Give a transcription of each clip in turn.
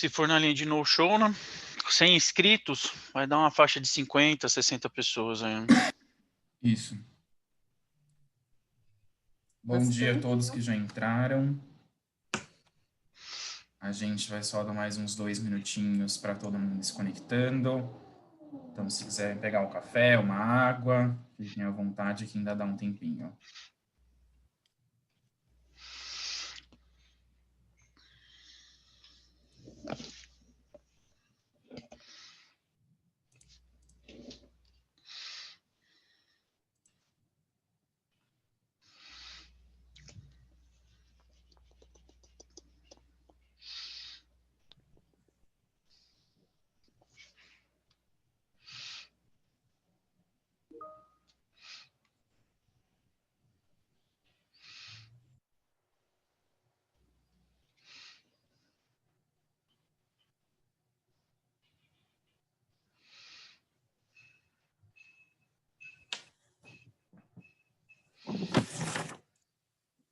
Se for na linha de no-show, né? 100 inscritos, vai dar uma faixa de 50, 60 pessoas aí. Isso. Bom dia a todos que já entraram. A gente vai só dar mais uns 2 minutinhos para todo mundo se conectando. Então, se quiserem pegar um café, uma água, fiquem à vontade que ainda dá um tempinho.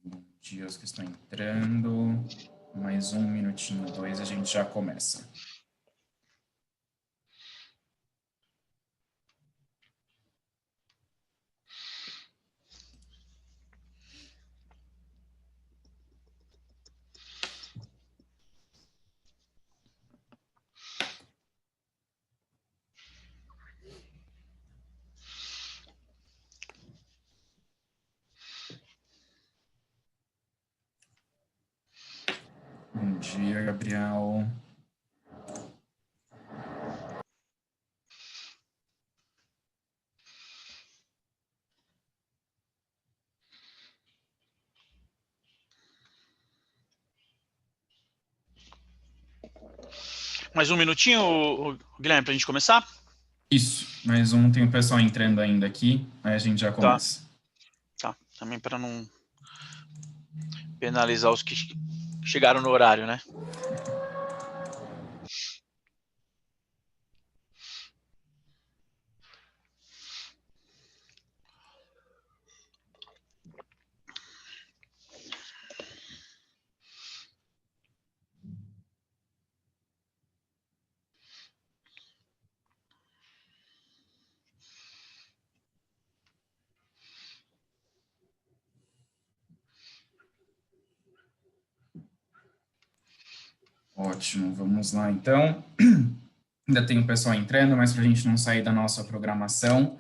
Bom dia aos que estão entrando. Mais 1 minutinho, 2, a gente já começa. Bom dia, Gabriel. Mais um minutinho, Guilherme, para a gente começar? Isso, mais um, tem o pessoal entrando ainda aqui, aí a gente já começa. Tá, também para não penalizar os que chegaram no horário, né? Ótimo, vamos lá então. Ainda tem o pessoal entrando, mas para a gente não sair da nossa programação.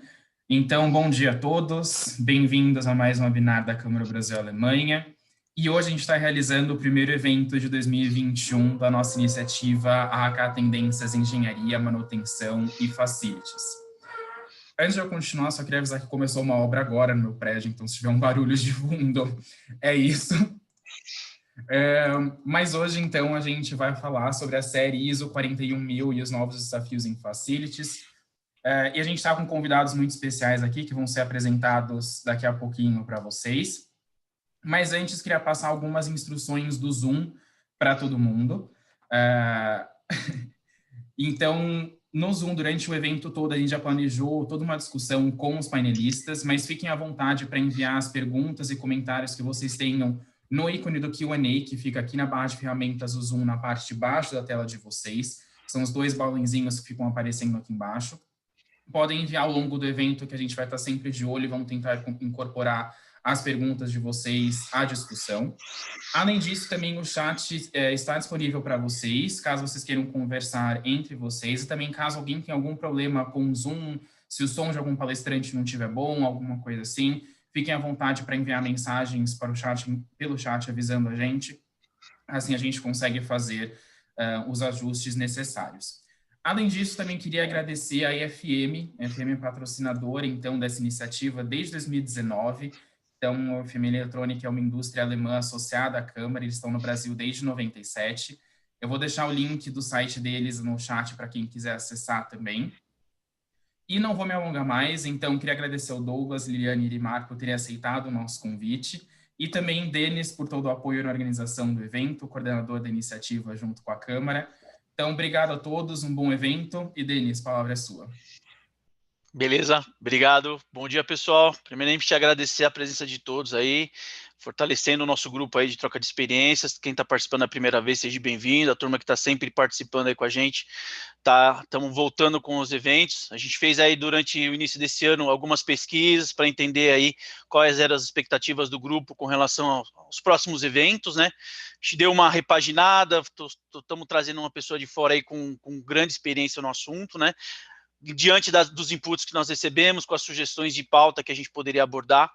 Então, bom dia a todos, bem-vindos a mais um webinar da Câmara Brasil-Alemanha. E hoje a gente está realizando o primeiro evento de 2021 da nossa iniciativa AHK Tendências Engenharia, Manutenção e Facilities. Antes de eu continuar, só queria avisar que começou uma obra agora no meu prédio, então se tiver um barulho de fundo, é isso. Mas hoje, então, a gente vai falar sobre a série ISO 41000 e os novos desafios em Facilities. E a gente está com convidados muito especiais aqui, que vão ser apresentados daqui a pouquinho para vocês. Mas antes, queria passar algumas instruções do Zoom para todo mundo. Então, no Zoom, durante o evento todo, a gente já planejou toda uma discussão com os painelistas, mas fiquem à vontade para enviar as perguntas e comentários que vocês tenham no ícone do Q&A, que fica aqui na barra de ferramentas do Zoom, na parte de baixo da tela de vocês. São os 2 balãozinhos que ficam aparecendo aqui embaixo. Podem enviar ao longo do evento, que a gente vai estar sempre de olho e vamos tentar incorporar as perguntas de vocês à discussão. Além disso, também o chat está disponível para vocês, caso vocês queiram conversar entre vocês, e também caso alguém tenha algum problema com o Zoom, se o som de algum palestrante não estiver bom, alguma coisa assim, fiquem à vontade para enviar mensagens para o chat, pelo chat avisando a gente, assim a gente consegue fazer os ajustes necessários. Além disso, também queria agradecer a EFM, a EFM é patrocinadora, então, dessa iniciativa desde 2019. Então, a EFM Eletrônica é uma indústria alemã associada à Câmara, eles estão no Brasil desde 97. Eu vou deixar o link do site deles no chat para quem quiser acessar também. E não vou me alongar mais, então queria agradecer ao Douglas, Liliane e Irimar por terem aceitado o nosso convite, e também Denis por todo o apoio na organização do evento, coordenador da iniciativa junto com a Câmara. Então, obrigado a todos, um bom evento, e Denis, a palavra é sua. Beleza, obrigado. Bom dia, pessoal. Primeiramente, te agradecer a presença de todos aí. fortalecendo o nosso grupo aí de troca de experiências. Quem está participando a primeira vez, seja bem-vindo. A turma que está sempre participando aí com a gente, estamos voltando com os eventos. A gente fez aí durante o início desse ano algumas pesquisas para entender aí quais eram as expectativas do grupo com relação aos próximos eventos, né? A gente deu uma repaginada, estamos trazendo uma pessoa de fora aí com grande experiência no assunto, né? Diante dos inputs que nós recebemos, com as sugestões de pauta que a gente poderia abordar.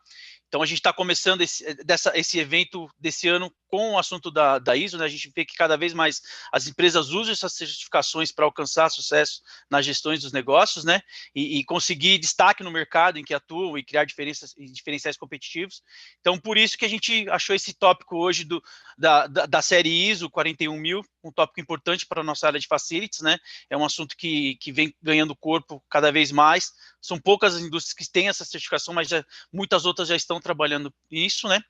Então, a gente está começando esse evento desse ano com o assunto da ISO, né? A gente vê que cada vez mais as empresas usam essas certificações para alcançar sucesso nas gestões dos negócios, né? E conseguir destaque no mercado em que atuam e criar diferenciais competitivos. Então, por isso que a gente achou esse tópico hoje da série ISO 41000, um tópico importante para a nossa área de facilities, né? É um assunto que vem ganhando corpo cada vez mais. São poucas as indústrias que têm essa certificação, mas muitas outras já estão trabalhando nisso, né?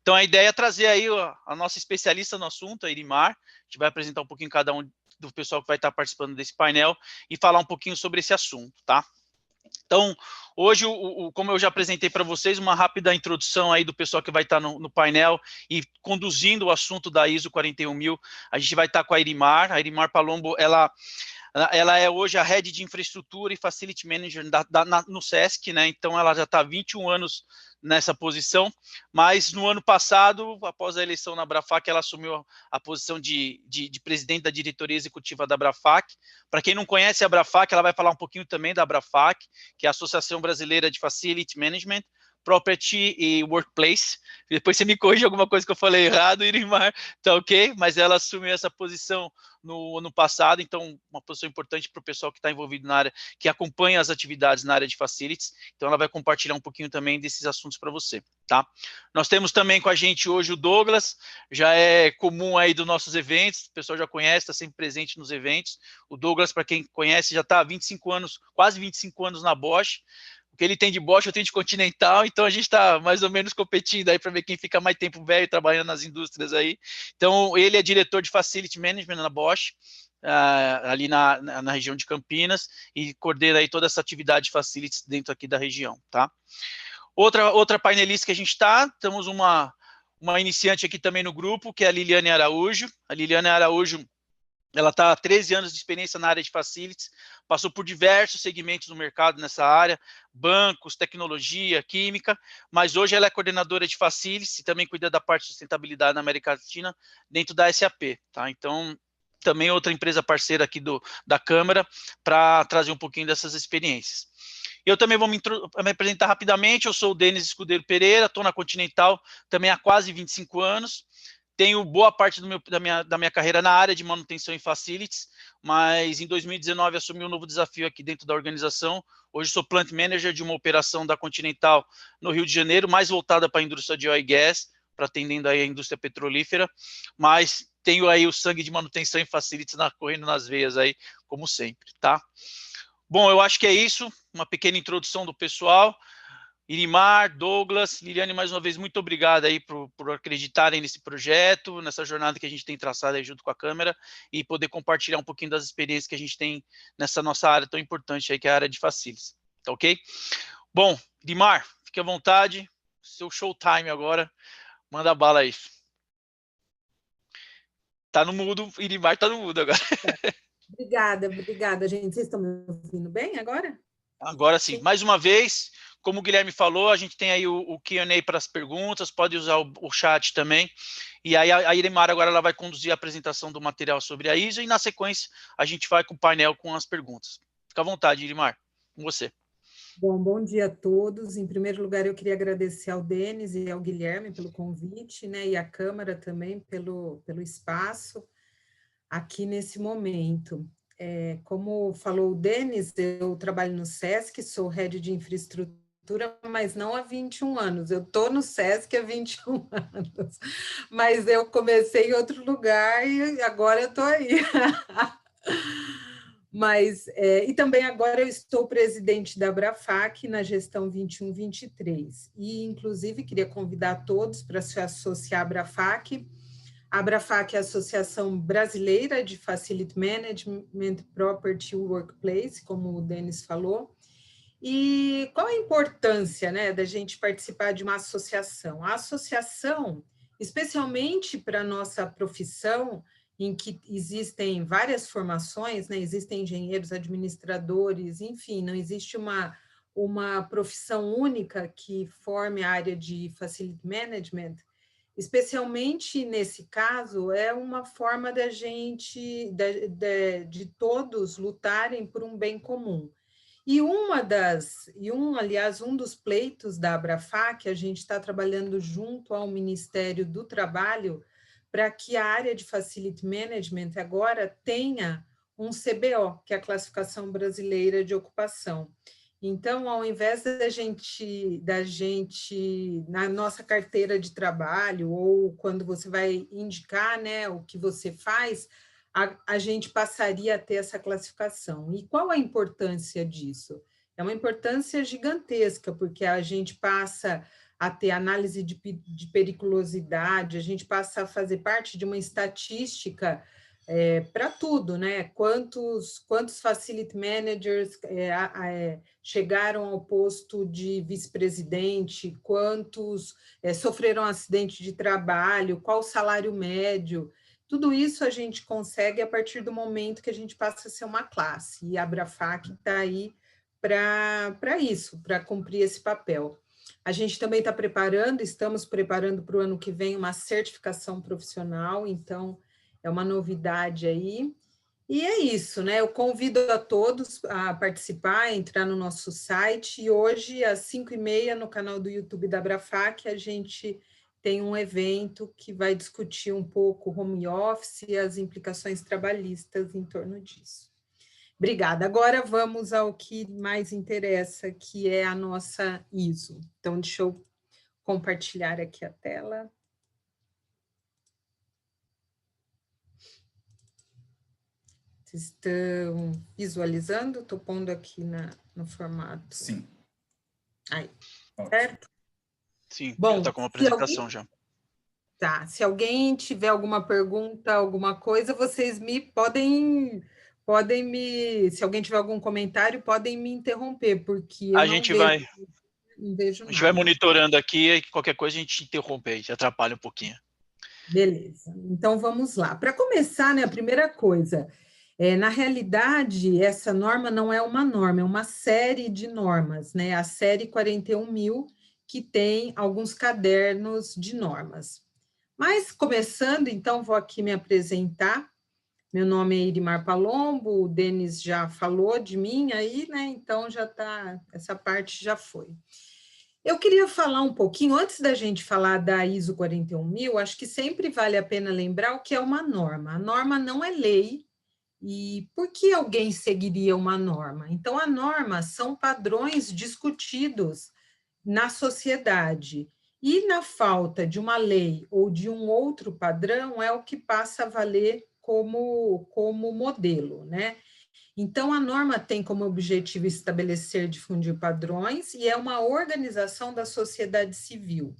Então, a ideia é trazer aí a nossa especialista no assunto, a Irimar. A gente vai apresentar um pouquinho cada um do pessoal que vai estar participando desse painel e falar um pouquinho sobre esse assunto, tá? Então, hoje, como eu já apresentei para vocês, uma rápida introdução aí do pessoal que vai estar no painel e conduzindo o assunto da ISO 41000, a gente vai estar com a Irimar Palombo, ela é hoje a Head de Infraestrutura e Facility Manager no SESC, né? Então, ela já está há 21 anos nessa posição, mas no ano passado, após a eleição na Abrafac, ela assumiu a posição de presidente da diretoria executiva da Abrafac. Para quem não conhece a Abrafac, ela vai falar um pouquinho também da Abrafac, que é a Associação Brasileira de Facility Management, Property e Workplace. Depois você me corrige alguma coisa que eu falei errado, Irimar, tá ok? Mas ela assumiu essa posição no ano passado, então uma posição importante para o pessoal que está envolvido na área, que acompanha as atividades na área de facilities. Então ela vai compartilhar um pouquinho também desses assuntos para você, tá? Nós temos também com a gente hoje o Douglas, já é comum aí dos nossos eventos, o pessoal já conhece, está sempre presente nos eventos. O Douglas, para quem conhece, já está há 25 anos, quase 25 anos na Bosch. O que ele tem de Bosch, eu tenho de Continental, então a gente está mais ou menos competindo aí para ver quem fica mais tempo velho trabalhando nas indústrias aí. Então, ele é diretor de Facility Management na Bosch, ali na região de Campinas, e coordena aí toda essa atividade de Facilities dentro aqui da região, tá? Outra painelista que a gente estamos uma iniciante aqui também no grupo, que é a Liliane Araújo. A Liliane Araújo, ela está há 13 anos de experiência na área de facilities, passou por diversos segmentos no mercado nessa área, bancos, tecnologia, química, mas hoje ela é coordenadora de facilities e também cuida da parte de sustentabilidade na América Latina dentro da SAP, tá? Então, também outra empresa parceira aqui da Câmara para trazer um pouquinho dessas experiências. Eu também vou me apresentar rapidamente, eu sou o Denis Escudeiro Pereira, estou na Continental também há quase 25 anos, tenho boa parte da minha carreira na área de manutenção e facilities, mas em 2019 assumi um novo desafio aqui dentro da organização. Hoje sou plant manager de uma operação da Continental no Rio de Janeiro, mais voltada para a indústria de oil e gas, para atendendo aí a indústria petrolífera, mas tenho aí o sangue de manutenção e facilities correndo nas veias aí, como sempre, tá? Bom, eu acho que é isso, uma pequena introdução do pessoal. Irimar, Douglas, Liliane, mais uma vez, muito obrigado aí por acreditarem nesse projeto, nessa jornada que a gente tem traçado aí junto com a Câmara e poder compartilhar um pouquinho das experiências que a gente tem nessa nossa área tão importante aí, que é a área de facilities, tá ok? Bom, Irimar, fique à vontade, seu showtime agora, manda bala aí. Tá no mudo, Irimar tá no mudo agora. Obrigada, gente. Vocês estão me ouvindo bem agora? Agora sim. Mais uma vez, como o Guilherme falou, a gente tem aí o Q&A para as perguntas, pode usar o chat também. E aí a Irimar agora ela vai conduzir a apresentação do material sobre a ISO e na sequência a gente vai com o painel com as perguntas. Fica à vontade, Irimar, com você. Bom dia a todos. Em primeiro lugar, eu queria agradecer ao Denis e ao Guilherme pelo convite, né, e à Câmara também pelo espaço aqui nesse momento. Como falou o Denis, eu trabalho no SESC, sou head de infraestrutura, mas não há 21 anos. Eu estou no SESC há 21 anos, mas eu comecei em outro lugar e agora eu estou aí. Mas, e também agora eu estou presidente da Abrafac na gestão 21-23. E, inclusive, queria convidar todos para se associar à Abrafac. A Abrafac é a Associação Brasileira de Facility Management, Property e Workplace, como o Denis falou. E qual a importância, né, da gente participar de uma associação? A associação, especialmente para a nossa profissão, em que existem várias formações, né, existem engenheiros, administradores, enfim, não existe uma profissão única que forme a área de Facility Management. Especialmente nesse caso, é uma forma da gente, de todos lutarem por um bem comum. E aliás, um dos pleitos da Abrafac, a gente está trabalhando junto ao Ministério do Trabalho para que a área de Facility Management agora tenha um CBO, que é a Classificação Brasileira de Ocupação. Então, ao invés da gente, na nossa carteira de trabalho, ou quando você vai indicar, né, o que você faz, a gente passaria a ter essa classificação. E qual a importância disso? É uma importância gigantesca, porque a gente passa a ter análise de periculosidade, a gente passa a fazer parte de uma estatística para tudo, né? Quantos facility managers chegaram ao posto de vice-presidente, quantos sofreram acidente de trabalho, qual o salário médio. Tudo isso a gente consegue a partir do momento que a gente passa a ser uma classe, e a Abrafac está aí para isso, para cumprir esse papel. A gente também estamos preparando para o ano que vem uma certificação profissional, então é uma novidade aí. E é isso, né? Eu convido a todos a participar, a entrar no nosso site, e hoje, às 5h30, no canal do YouTube da Abrafac, a gente tem um evento que vai discutir um pouco o home office e as implicações trabalhistas em torno disso. Obrigada. Agora vamos ao que mais interessa, que é a nossa ISO. Então, deixa eu compartilhar aqui a tela. Vocês estão visualizando? Estou pondo aqui no formato. Sim. Aí, certo? Sim, bom, já está com uma apresentação já. Tá, se alguém tiver alguma pergunta, alguma coisa, vocês podem me, se alguém tiver algum comentário, podem me interromper, porque eu não vejo nada. A gente vai monitorando aqui, e qualquer coisa a gente interrompe, a gente atrapalha um pouquinho. Beleza, então vamos lá. Para começar, né, a primeira coisa, na realidade, essa norma não é uma norma, é uma série de normas, né? A série 41.000, que tem alguns cadernos de normas. Mas, começando, então, vou aqui me apresentar. Meu nome é Irimar Palombo, o Denis já falou de mim aí, né? Então, já está, essa parte já foi. Eu queria falar um pouquinho, antes da gente falar da ISO 41.000, acho que sempre vale a pena lembrar o que é uma norma. A norma não é lei, e por que alguém seguiria uma norma? Então, a norma são padrões discutidos na sociedade, e na falta de uma lei ou de um outro padrão é o que passa a valer como modelo, né? Então, a norma tem como objetivo estabelecer e difundir padrões e é uma organização da sociedade civil.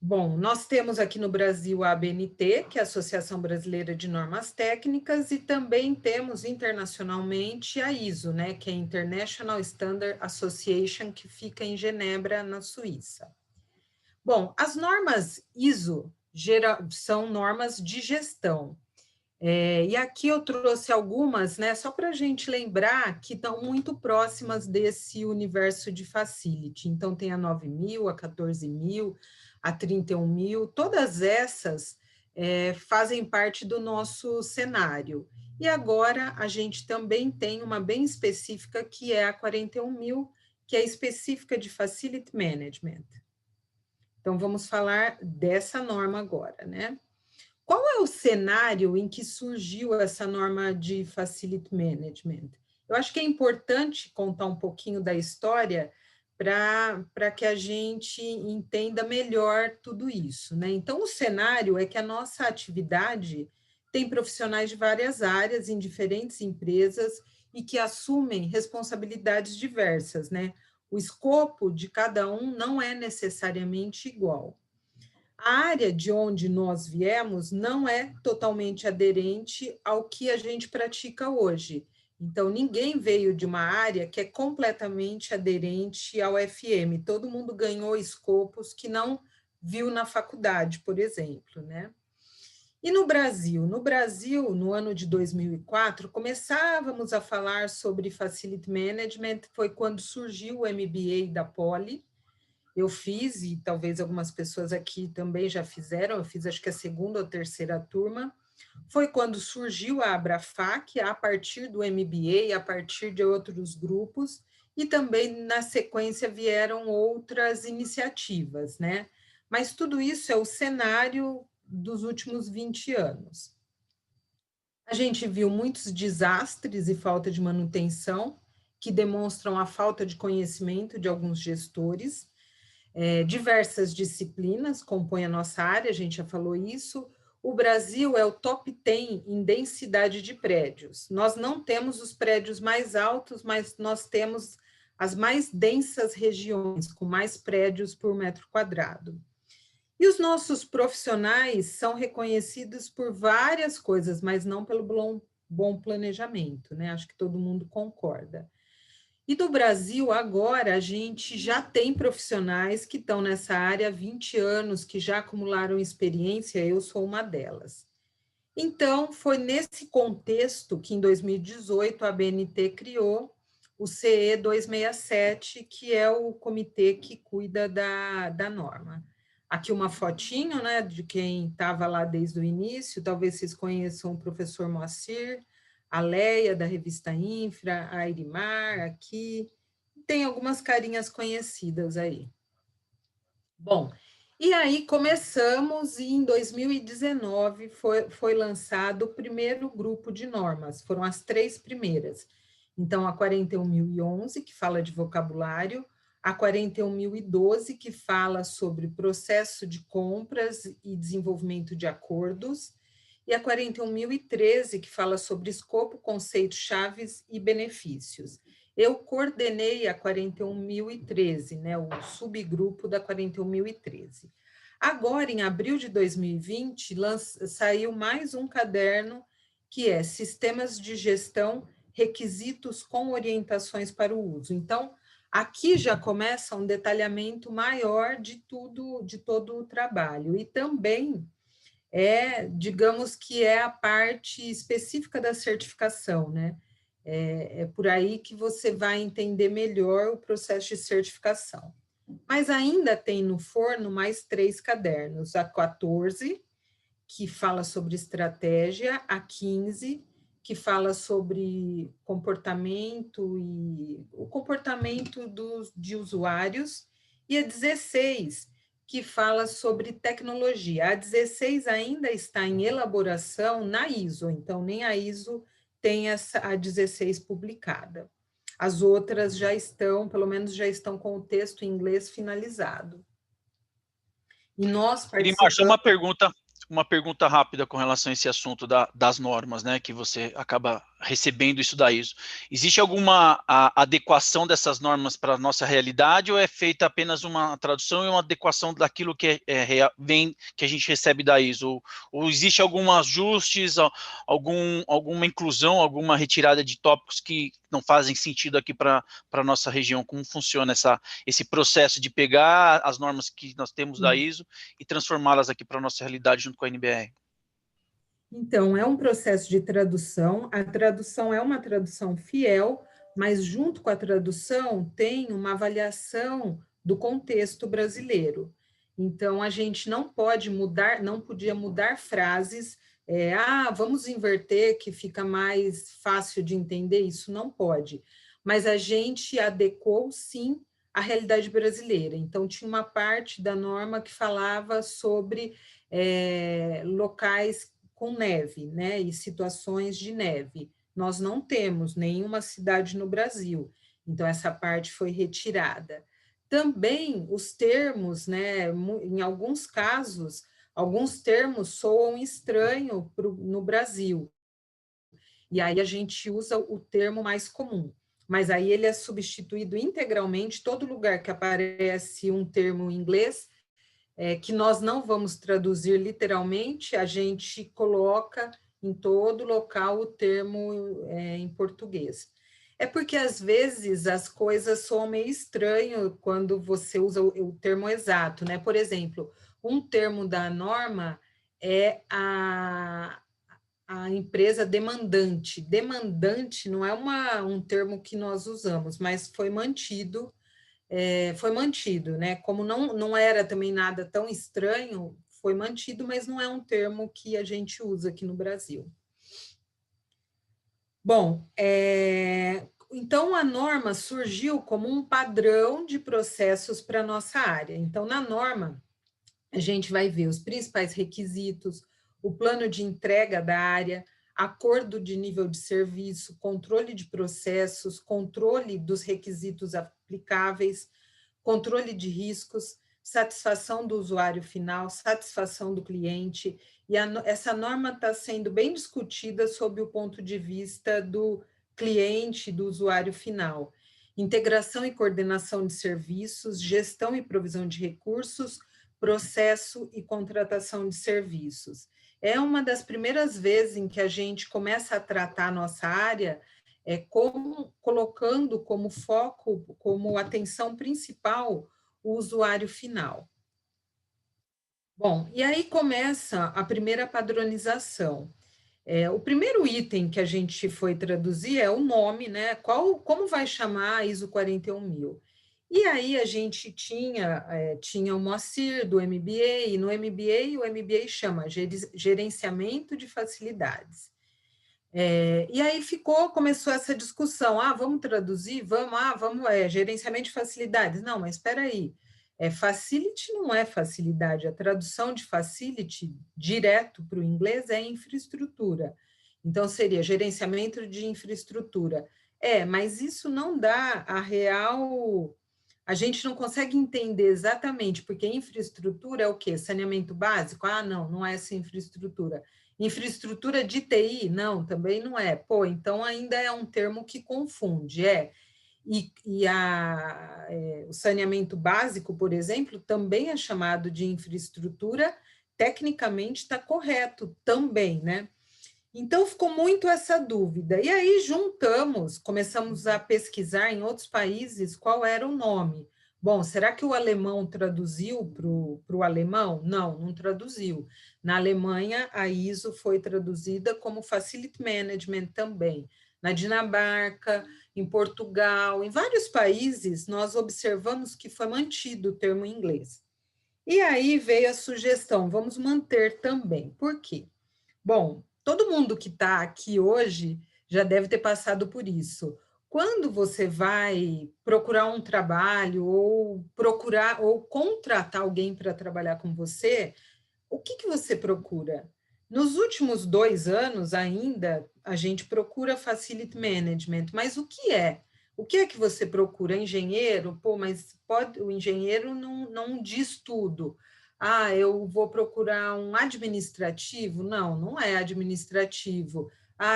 Bom, nós temos aqui no Brasil a ABNT, que é a Associação Brasileira de Normas Técnicas, e também temos internacionalmente a ISO, né, que é International Standard Association, que fica em Genebra, na Suíça. Bom, as normas ISO são normas de gestão. E aqui eu trouxe algumas, né, só para a gente lembrar que estão muito próximas desse universo de facility. Então, tem a 9.000, a 14.000, a 31.000, todas essas fazem parte do nosso cenário. E agora a gente também tem uma bem específica, que é a 41.000, que é específica de Facility Management. Então, vamos falar dessa norma agora, né? Qual é o cenário em que surgiu essa norma de Facility Management? Eu acho que é importante contar um pouquinho da história para que a gente entenda melhor tudo isso, né? Então, o cenário é que a nossa atividade tem profissionais de várias áreas em diferentes empresas e que assumem responsabilidades diversas, né? O escopo de cada um não é necessariamente igual. A área de onde nós viemos não é totalmente aderente ao que a gente pratica hoje. Então, ninguém veio de uma área que é completamente aderente ao FM. Todo mundo ganhou escopos que não viu na faculdade, por exemplo, né? E no Brasil? No Brasil, no ano de 2004, começávamos a falar sobre Facility Management, foi quando surgiu o MBA da Poli. Eu fiz, e talvez algumas pessoas aqui também já fizeram, eu fiz acho que a segunda ou terceira turma. Foi quando surgiu a Abrafac, a partir do MBA, a partir de outros grupos, e também na sequência vieram outras iniciativas, né? Mas tudo isso é o cenário dos últimos 20 anos. A gente viu muitos desastres e falta de manutenção, que demonstram a falta de conhecimento de alguns gestores. Diversas disciplinas compõem a nossa área, a gente já falou isso. O Brasil é o top 10 em densidade de prédios. Nós não temos os prédios mais altos, mas nós temos as mais densas regiões, com mais prédios por metro quadrado. E os nossos profissionais são reconhecidos por várias coisas, mas não pelo bom planejamento, né? Acho que todo mundo concorda. E do Brasil, agora, a gente já tem profissionais que estão nessa área há 20 anos, que já acumularam experiência, eu sou uma delas. Então, foi nesse contexto que, em 2018, a ABNT criou o CE 267, que é o comitê que cuida da norma. Aqui uma fotinho, né, de quem estava lá desde o início, talvez vocês conheçam o professor Moacir, a Leia, da revista Infra, a Irimar, aqui, tem algumas carinhas conhecidas aí. Bom, e aí começamos, e em 2019 foi lançado o primeiro grupo de normas, foram as 3 primeiras. Então, a 41.011, que fala de vocabulário, a 41.012, que fala sobre processo de compras e desenvolvimento de acordos, e a 41.013, que fala sobre escopo, conceitos, chaves e benefícios. Eu coordenei a 41.013, né, o subgrupo da 41.013. Agora, em abril de 2020, saiu mais um caderno, que é Sistemas de Gestão, Requisitos com Orientações para o Uso. Então, aqui já começa um detalhamento maior de todo o trabalho. E também digamos que é a parte específica da certificação, né? É por aí que você vai entender melhor o processo de certificação. Mas ainda tem no forno mais 3 cadernos, a 14, que fala sobre estratégia, a 15, que fala sobre comportamento e o comportamento de usuários, e a 16, que fala sobre tecnologia. A 16 ainda está em elaboração na ISO, então nem a ISO tem a 16 publicada. As outras já estão, pelo menos já estão com o texto em inglês finalizado. E nós participamos... Só uma pergunta rápida com relação a esse assunto das normas, né, que você acaba recebendo isso da ISO. Existe alguma adequação dessas normas para a nossa realidade, ou é feita apenas uma tradução e uma adequação daquilo que que a gente recebe da ISO? Ou existe algum ajustes, alguma inclusão, alguma retirada de tópicos que não fazem sentido aqui para a nossa região? Como funciona esse processo de pegar as normas que nós temos da ISO e transformá-las aqui para a nossa realidade junto com a NBR? Então, é um processo de tradução. A tradução é uma tradução fiel, mas junto com a tradução tem uma avaliação do contexto brasileiro. Então, a gente não podia mudar frases, vamos inverter que fica mais fácil de entender, isso não pode. Mas a gente adequou, sim, à realidade brasileira. Então, tinha uma parte da norma que falava sobre locais com neve, né, e situações de neve. Nós não temos nenhuma cidade no Brasil, então essa parte foi retirada. Também os termos, né, em alguns casos, alguns termos soam estranho no Brasil, e aí a gente usa o termo mais comum, mas aí ele é substituído integralmente, todo lugar que aparece um termo em inglês, que nós não vamos traduzir literalmente, a gente coloca em todo local o termo em português. É porque, às vezes, as coisas soam meio estranho quando você usa o termo exato, né? Por exemplo, um termo da norma é a empresa demandante. Demandante não é um termo que nós usamos, mas foi mantido, né? Como não era também nada tão estranho, foi mantido, mas não é um termo que a gente usa aqui no Brasil. Bom, então a norma surgiu como um padrão de processos para a nossa área. Então, na norma, a gente vai ver os principais requisitos, o plano de entrega da área, acordo de nível de serviço, controle de processos, controle dos requisitos aplicáveis, controle de riscos, satisfação do usuário final, satisfação do cliente, e essa norma está sendo bem discutida sob o ponto de vista do cliente, do usuário final. Integração e coordenação de serviços, gestão e provisão de recursos, processo e contratação de serviços. É uma das primeiras vezes em que a gente começa a tratar a nossa área colocando como foco, como atenção principal, o usuário final. Bom, e aí começa a primeira padronização. O primeiro item que a gente foi traduzir é o nome, né? Como vai chamar a ISO 41000? E aí a gente tinha o Moacir do MBA, e no MBA, o MBA chama Gerenciamento de Facilidades. E aí começou essa discussão, vamos traduzir, vamos, gerenciamento de facilidades. Não, mas espera aí, facility não é facilidade, a tradução de facility direto para o inglês é infraestrutura. Então, seria gerenciamento de infraestrutura. Mas isso não dá a real... A gente não consegue entender exatamente, porque infraestrutura é o quê? Saneamento básico? Não é essa infraestrutura. Infraestrutura de TI? Não, também não é. Então ainda é um termo que confunde, o saneamento básico, por exemplo, também é chamado de infraestrutura, tecnicamente está correto também, né? Então ficou muito essa dúvida. E aí começamos a pesquisar em outros países qual era o nome. Bom, será que o alemão traduziu para o alemão? Não traduziu. Na Alemanha, a ISO foi traduzida como Facility Management também. Na Dinamarca, em Portugal, em vários países, nós observamos que foi mantido o termo em inglês. E aí veio a sugestão, vamos manter também. Por quê? Bom, todo mundo que está aqui hoje já deve ter passado por isso. Quando você vai procurar um trabalho ou contratar alguém para trabalhar com você, o que você procura? Nos últimos 2 anos ainda, a gente procura Facility Management, mas o que é? O que é que você procura? Engenheiro? Mas o engenheiro não diz tudo. Eu vou procurar um administrativo? Não é administrativo.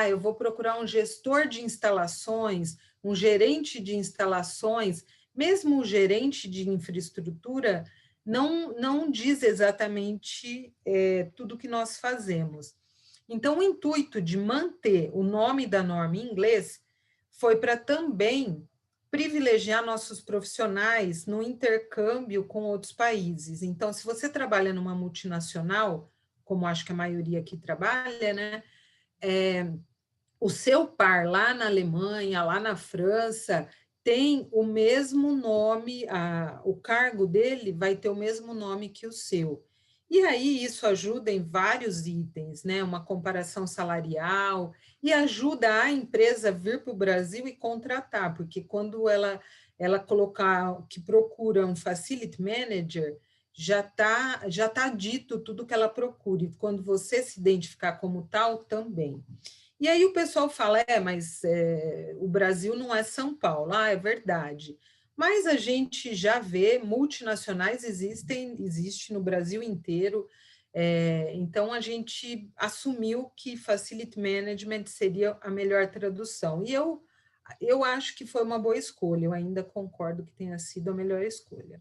Eu vou procurar um gestor de instalações, um gerente de instalações, mesmo o gerente de infraestrutura não diz exatamente tudo que nós fazemos. Então, o intuito de manter o nome da norma em inglês foi para também privilegiar nossos profissionais no intercâmbio com outros países. Então, se você trabalha numa multinacional, como acho que a maioria aqui trabalha, né? O seu par lá na Alemanha, lá na França, tem o mesmo nome, o cargo dele vai ter o mesmo nome que o seu. E aí isso ajuda em vários itens, né? Uma comparação salarial, e ajuda a empresa a vir para o Brasil e contratar, porque quando ela colocar que procura um facility manager, já tá dito tudo que ela procura, e quando você se identificar como tal, também. E aí o pessoal fala, mas o Brasil não é São Paulo. É verdade. Mas a gente já vê, multinacionais existe no Brasil inteiro, então a gente assumiu que Facility Management seria a melhor tradução. E eu acho que foi uma boa escolha, eu ainda concordo que tenha sido a melhor escolha.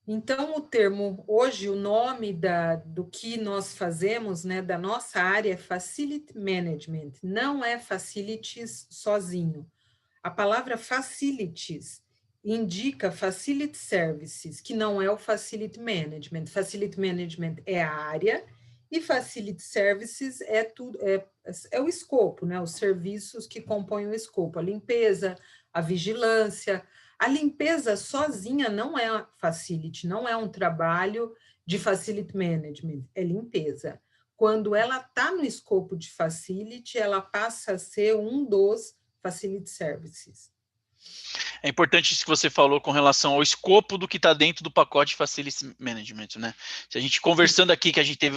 Então, o termo, hoje, o nome do que nós fazemos, né, da nossa área é Facility Management, não é Facilities sozinho. A palavra Facilities indica Facility Services, que não é o Facility Management. Facility Management é a área e Facility Services é tudo, é o escopo, né, os serviços que compõem o escopo, a limpeza, a vigilância. A limpeza sozinha não é facility, não é um trabalho de facility management, é limpeza. Quando ela está no escopo de facility, ela passa a ser um dos facility services. É importante isso que você falou com relação ao escopo do que está dentro do pacote de Facility Management, né? Se a gente conversando aqui, que a gente teve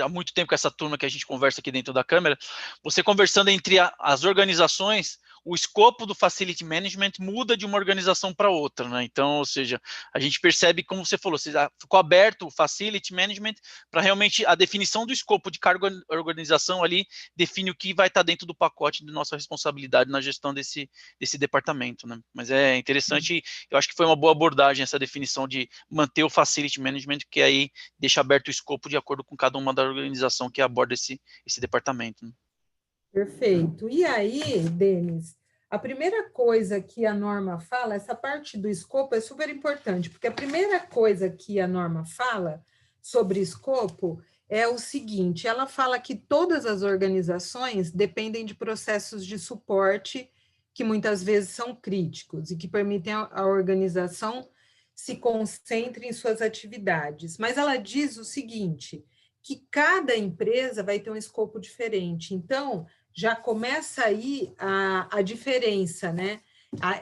há muito tempo com essa turma que a gente conversa aqui dentro da câmera, você conversando entre as organizações, o escopo do Facility Management muda de uma organização para outra, né? Então, ou seja, a gente percebe, como você falou, ficou aberto o Facility Management para realmente a definição do escopo de cada organização ali define o que vai estar dentro do pacote de nossa responsabilidade na gestão desse departamento, né? Mas é interessante, eu acho que foi uma boa abordagem essa definição de manter o Facility Management, que aí deixa aberto o escopo de acordo com cada uma da organização que aborda esse departamento, né? Perfeito. E aí, Denis, a primeira coisa que a norma fala, essa parte do escopo é super importante, porque a primeira coisa que a norma fala sobre escopo é o seguinte: ela fala que todas as organizações dependem de processos de suporte que muitas vezes são críticos e que permitem a organização se concentre em suas atividades. Mas ela diz o seguinte, que cada empresa vai ter um escopo diferente. Então, já começa aí a diferença, né?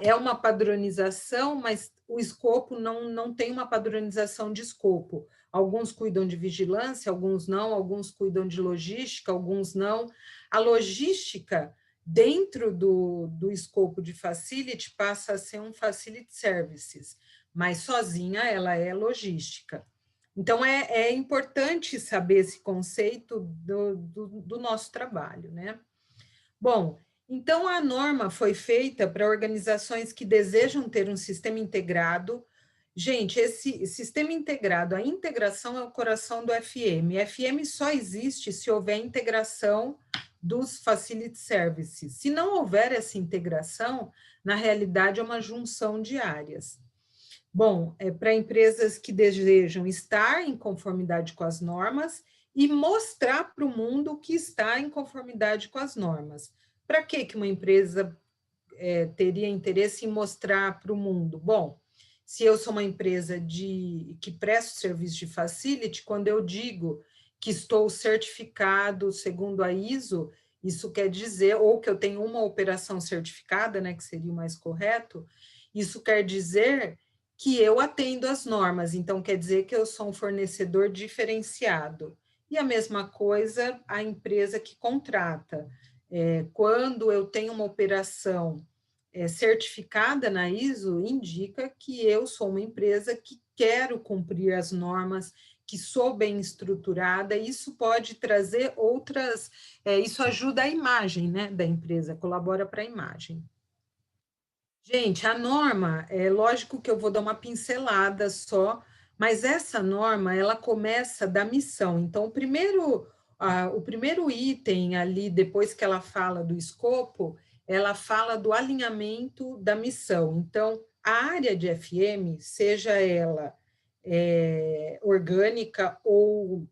É uma padronização, mas o escopo não tem uma padronização de escopo. Alguns cuidam de vigilância, alguns não, alguns cuidam de logística, alguns não. A logística, dentro do escopo de facility, passa a ser um facility services, mas sozinha ela é logística. Então, é importante saber esse conceito do nosso trabalho, né? Bom, então a norma foi feita para organizações que desejam ter um sistema integrado. Gente, esse sistema integrado, a integração é o coração do FM. FM só existe se houver integração dos facility services. Se não houver essa integração, na realidade é uma junção de áreas. Bom, é para empresas que desejam estar em conformidade com as normas e mostrar para o mundo que está em conformidade com as normas. Para que uma empresa teria interesse em mostrar para o mundo? Bom, se eu sou uma empresa que presta serviço de facility, quando eu digo que estou certificado segundo a ISO, isso quer dizer, ou que eu tenho uma operação certificada, né, que seria o mais correto, isso quer dizer que eu atendo às normas, então quer dizer que eu sou um fornecedor diferenciado. E a mesma coisa a empresa que contrata. Quando eu tenho uma operação certificada na ISO, indica que eu sou uma empresa que quero cumprir as normas, que sou bem estruturada, isso pode trazer outras, isso ajuda a imagem, né, da empresa, colabora para a imagem. Gente, a norma, é lógico que eu vou dar uma pincelada só, mas essa norma, ela começa da missão. Então, o primeiro item ali, depois que ela fala do escopo, ela fala do alinhamento da missão. Então, a área de FM, seja ela orgânica ou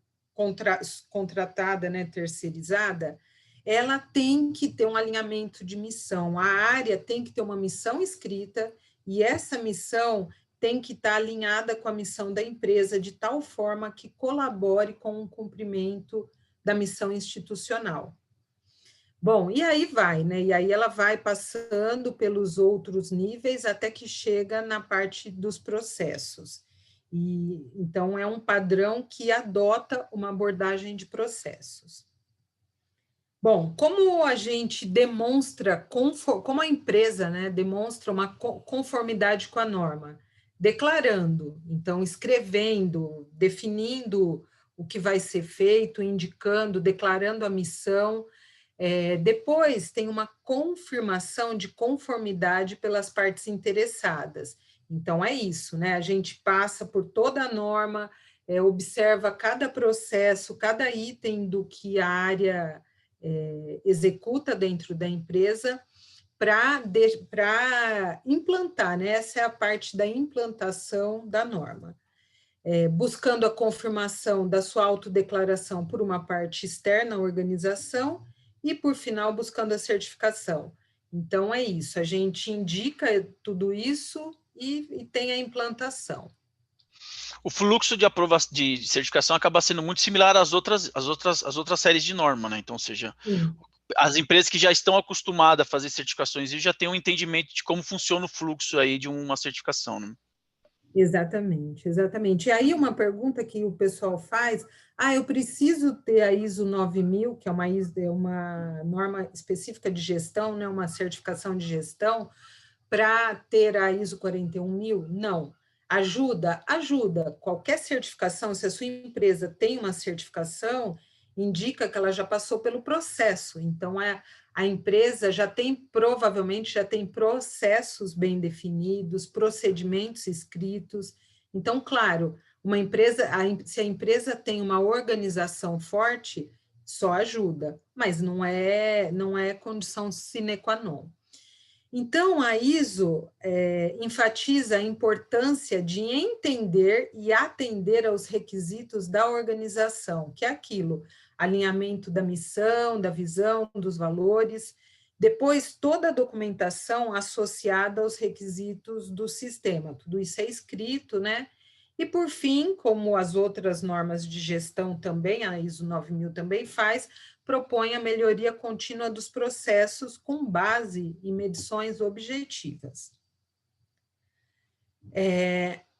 contratada, né, terceirizada, ela tem que ter um alinhamento de missão. A área tem que ter uma missão escrita e essa missão tem que estar alinhada com a missão da empresa de tal forma que colabore com o cumprimento da missão institucional. Bom, e aí vai, né? E aí ela vai passando pelos outros níveis até que chega na parte dos processos. E então é um padrão que adota uma abordagem de processos. Bom, como a gente demonstra, como a empresa, né, demonstra uma conformidade com a norma? Declarando, então, escrevendo, definindo o que vai ser feito, indicando, declarando a missão. Depois tem uma confirmação de conformidade pelas partes interessadas. Então, é isso, né? A gente passa por toda a norma, observa cada processo, cada item do que a área executa dentro da empresa para implantar, né? Essa é a parte da implantação da norma. Buscando a confirmação da sua autodeclaração por uma parte externa à organização e, por final, buscando a certificação. Então, é isso, a gente indica tudo isso e tem a implantação. O fluxo de certificação acaba sendo muito similar às outras séries de norma, né? Então, ou seja, Sim. As empresas que já estão acostumadas a fazer certificações e já têm um entendimento de como funciona o fluxo aí de uma certificação, né? Exatamente, exatamente. E aí uma pergunta que o pessoal faz, eu preciso ter a ISO 9000, que é uma norma específica de gestão, né, uma certificação de gestão, para ter a ISO 41000? Não. Ajuda? Ajuda. Qualquer certificação, se a sua empresa tem uma certificação, indica que ela já passou pelo processo. Então, a empresa provavelmente já tem processos bem definidos, procedimentos escritos. Então, claro, se a empresa tem uma organização forte, só ajuda, mas não é condição sine qua non. Então, a ISO enfatiza a importância de entender e atender aos requisitos da organização, que é aquilo, alinhamento da missão, da visão, dos valores, depois toda a documentação associada aos requisitos do sistema, tudo isso é escrito, né? E, por fim, como as outras normas de gestão também, a ISO 9000 também faz, propõe a melhoria contínua dos processos com base em medições objetivas.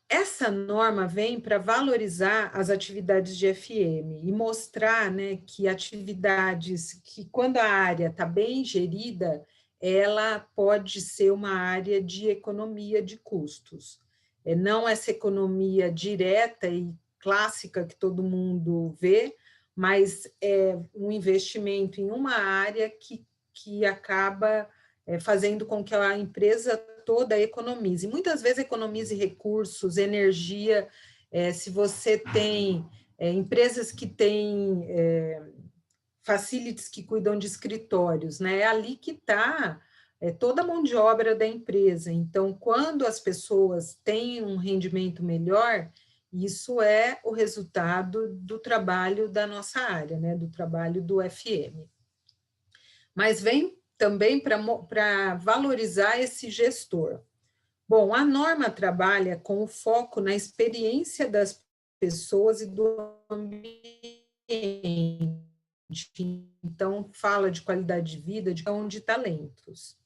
Essa norma vem para valorizar as atividades de FM e mostrar, né, que atividades que, quando a área está bem gerida, ela pode ser uma área de economia de custos. Não essa economia direta e clássica que todo mundo vê, mas é um investimento em uma área que acaba fazendo com que a empresa toda economize. Muitas vezes economize recursos, energia. Se você tem empresas que têm facilities que cuidam de escritórios, né? É ali que está toda a mão de obra da empresa. Então, quando as pessoas têm um rendimento melhor, isso é o resultado do trabalho da nossa área, né? Do trabalho do FM. Mas vem também para valorizar esse gestor. Bom, a norma trabalha com o foco na experiência das pessoas e do ambiente. Então, fala de qualidade de vida, de talentos.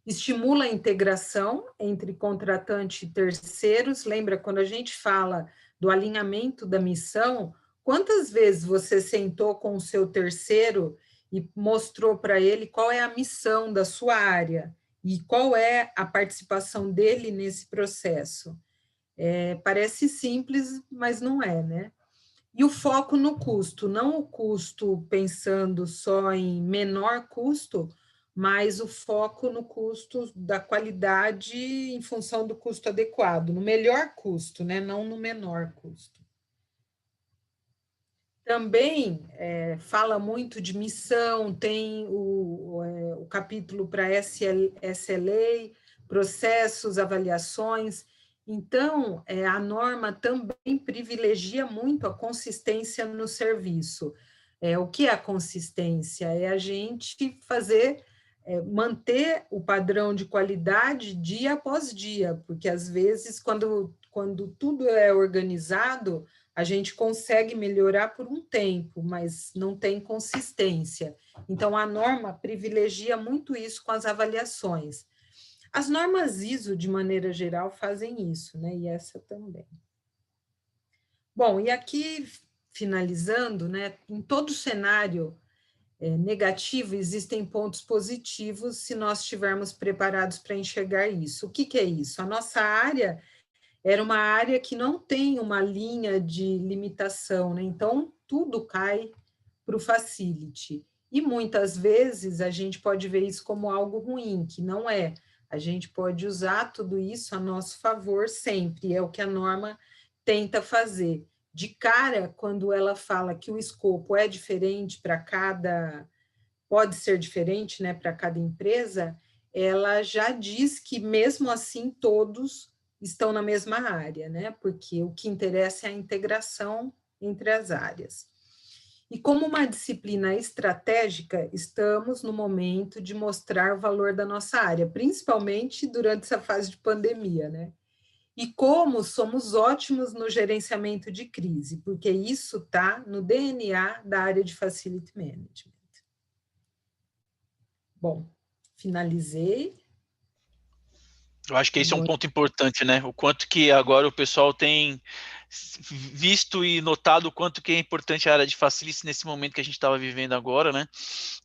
Estimula a integração entre contratante e terceiros. Lembra, quando a gente fala do alinhamento da missão, quantas vezes você sentou com o seu terceiro e mostrou para ele qual é a missão da sua área e qual é a participação dele nesse processo? Parece simples, mas não é, né? E o foco no custo, não o custo pensando só em menor custo, mas o foco no custo da qualidade em função do custo adequado, no melhor custo, né? Não no menor custo. Também fala muito de missão, tem o capítulo para SLA, processos, avaliações. Então, a norma também privilegia muito a consistência no serviço. O que é a consistência? É a gente manter o padrão de qualidade dia após dia, porque às vezes, quando tudo é organizado, a gente consegue melhorar por um tempo, mas não tem consistência. Então, a norma privilegia muito isso com as avaliações. As normas ISO, de maneira geral, fazem isso, né? E essa também. Bom, e aqui, finalizando, né? Em todo cenário negativo, existem pontos positivos se nós estivermos preparados para enxergar isso. O que é isso? A nossa área era uma área que não tem uma linha de limitação, né? Então, tudo cai para o facility. E muitas vezes a gente pode ver isso como algo ruim, que não é. A gente pode usar tudo isso a nosso favor sempre, é o que a norma tenta fazer. De cara, quando ela fala que o escopo é diferente para cada, pode ser diferente, né, para cada empresa, ela já diz que mesmo assim todos estão na mesma área, né? Porque o que interessa é a integração entre as áreas. E como uma disciplina estratégica, estamos no momento de mostrar o valor da nossa área, principalmente durante essa fase de pandemia, né? E como somos ótimos no gerenciamento de crise, porque isso está no DNA da área de Facility Management. Bom, finalizei. Eu acho que esse é um ponto importante, né? O quanto que agora o pessoal tem visto e notado o quanto que é importante a área de Facilities nesse momento que a gente estava vivendo agora, né?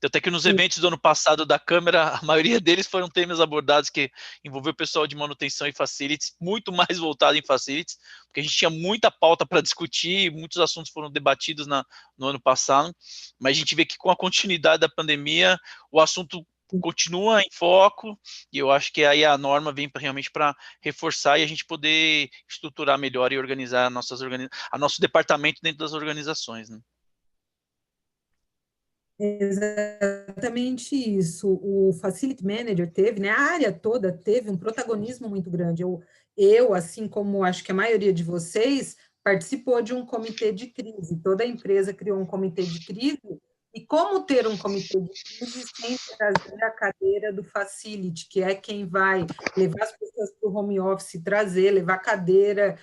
Até que nos eventos do ano passado da Câmara, a maioria deles foram temas abordados que envolveu o pessoal de manutenção e Facilities, muito mais voltado em Facilities, porque a gente tinha muita pauta para discutir, muitos assuntos foram debatidos no ano passado, mas a gente vê que com a continuidade da pandemia, o assunto continua em foco, e eu acho que aí a norma vem realmente para reforçar e a gente poder estruturar melhor e organizar a nosso departamento dentro das organizações, né? Exatamente isso. O Facility Manager teve, né, a área toda teve um protagonismo muito grande. Eu, assim como acho que a maioria de vocês, participou de um comitê de crise. Toda a empresa criou um comitê de crise. E como ter um comitê de crise sem trazer a cadeira do Facility, que é quem vai levar as pessoas para o home office, levar cadeira,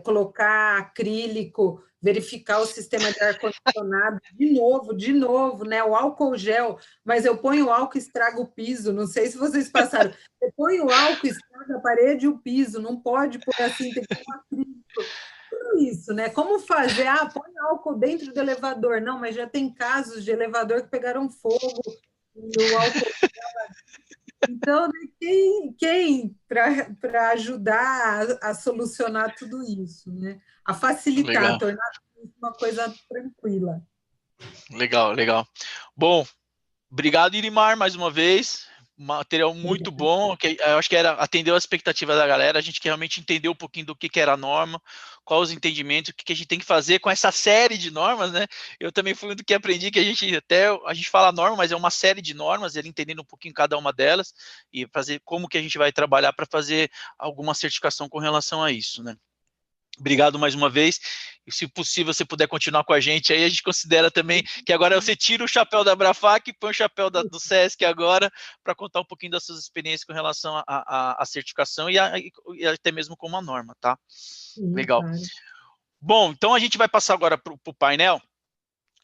colocar acrílico, verificar o sistema de ar-condicionado, de novo, né? O álcool gel, mas eu ponho o álcool e estrago o piso, não sei se vocês passaram. Eu ponho o álcool e estrago a parede e o piso, não pode pôr assim, tem que pôr acrílico. Tudo isso, né? Como fazer? Ah, põe álcool dentro do elevador. Não, mas já tem casos de elevador que pegaram fogo e o álcool. Então, né, quem para ajudar a solucionar tudo isso, né? A facilitar, Legal. a tornar uma coisa tranquila. Legal. Bom, obrigado, Irimar, mais uma vez. Material muito bom, que eu acho que atendeu as expectativas da galera, a gente que realmente entendeu um pouquinho do que era a norma, quais os entendimentos, o que a gente tem que fazer com essa série de normas, né? Eu também fui um do que aprendi que a gente fala norma, mas é uma série de normas, ele entendendo um pouquinho cada uma delas e fazer como que a gente vai trabalhar para fazer alguma certificação com relação a isso, né? Obrigado mais uma vez, e se possível você puder continuar com a gente aí, a gente considera também que agora você tira o chapéu da Abrafac e põe o chapéu do SESC agora, para contar um pouquinho das suas experiências com relação à certificação e até mesmo como a norma, tá? Sim, legal. Claro. Bom, então a gente vai passar agora para o painel.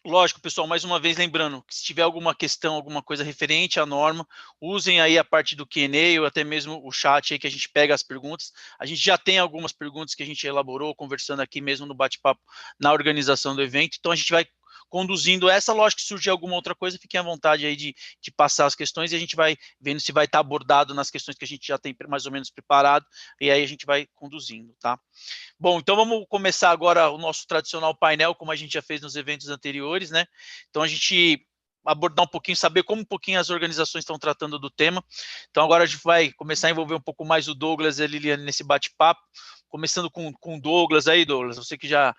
Lógico, pessoal, mais uma vez lembrando, que se tiver alguma questão, alguma coisa referente à norma, usem aí a parte do Q&A ou até mesmo o chat aí que a gente pega as perguntas. A gente já tem algumas perguntas que a gente elaborou, conversando aqui mesmo no bate-papo na organização do evento, então a gente vai conduzindo essa. Lógico que surgir alguma outra coisa, fiquem à vontade aí de passar as questões e a gente vai vendo se vai estar abordado nas questões que a gente já tem mais ou menos preparado, e aí a gente vai conduzindo, tá? Bom, então vamos começar agora o nosso tradicional painel, como a gente já fez nos eventos anteriores, né? Então a gente abordar um pouquinho, saber como um pouquinho as organizações estão tratando do tema. Então agora a gente vai começar a envolver um pouco mais o Douglas e a Liliane nesse bate-papo, começando com o Douglas aí, Douglas, você que já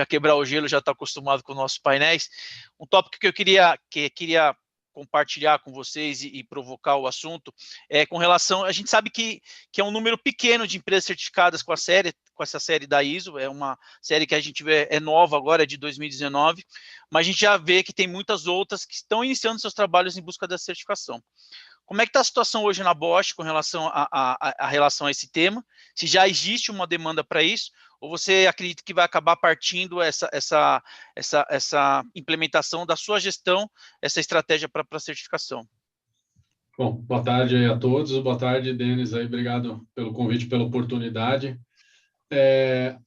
quebrar o gelo, já está acostumado com nossos painéis. Um tópico que eu queria compartilhar com vocês e provocar o assunto é com relação, a gente sabe que é um número pequeno de empresas certificadas com essa série da ISO, é uma série que a gente vê é nova agora, é de 2019, mas a gente já vê que tem muitas outras que estão iniciando seus trabalhos em busca da certificação. Como é que está a situação hoje na Bosch com relação a esse tema? Se já existe uma demanda para isso, ou você acredita que vai acabar partindo essa implementação da sua gestão, essa estratégia para a certificação? Bom, boa tarde aí a todos. Boa tarde, Denis. Aí, obrigado pelo convite, pela oportunidade.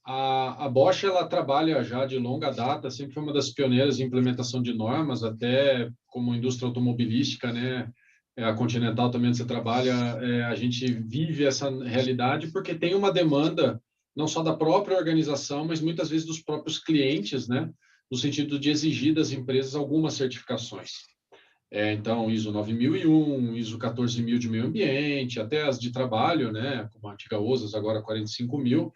A Bosch, ela trabalha já de longa data, sempre foi uma das pioneiras em implementação de normas, até como indústria automobilística, né? A Continental também onde você trabalha, a gente vive essa realidade porque tem uma demanda não só da própria organização, mas muitas vezes dos próprios clientes, né? No sentido de exigir das empresas algumas certificações. Então, ISO 9001, ISO 14000 de meio ambiente, até as de trabalho, né, como a antiga OSAS, agora 45000,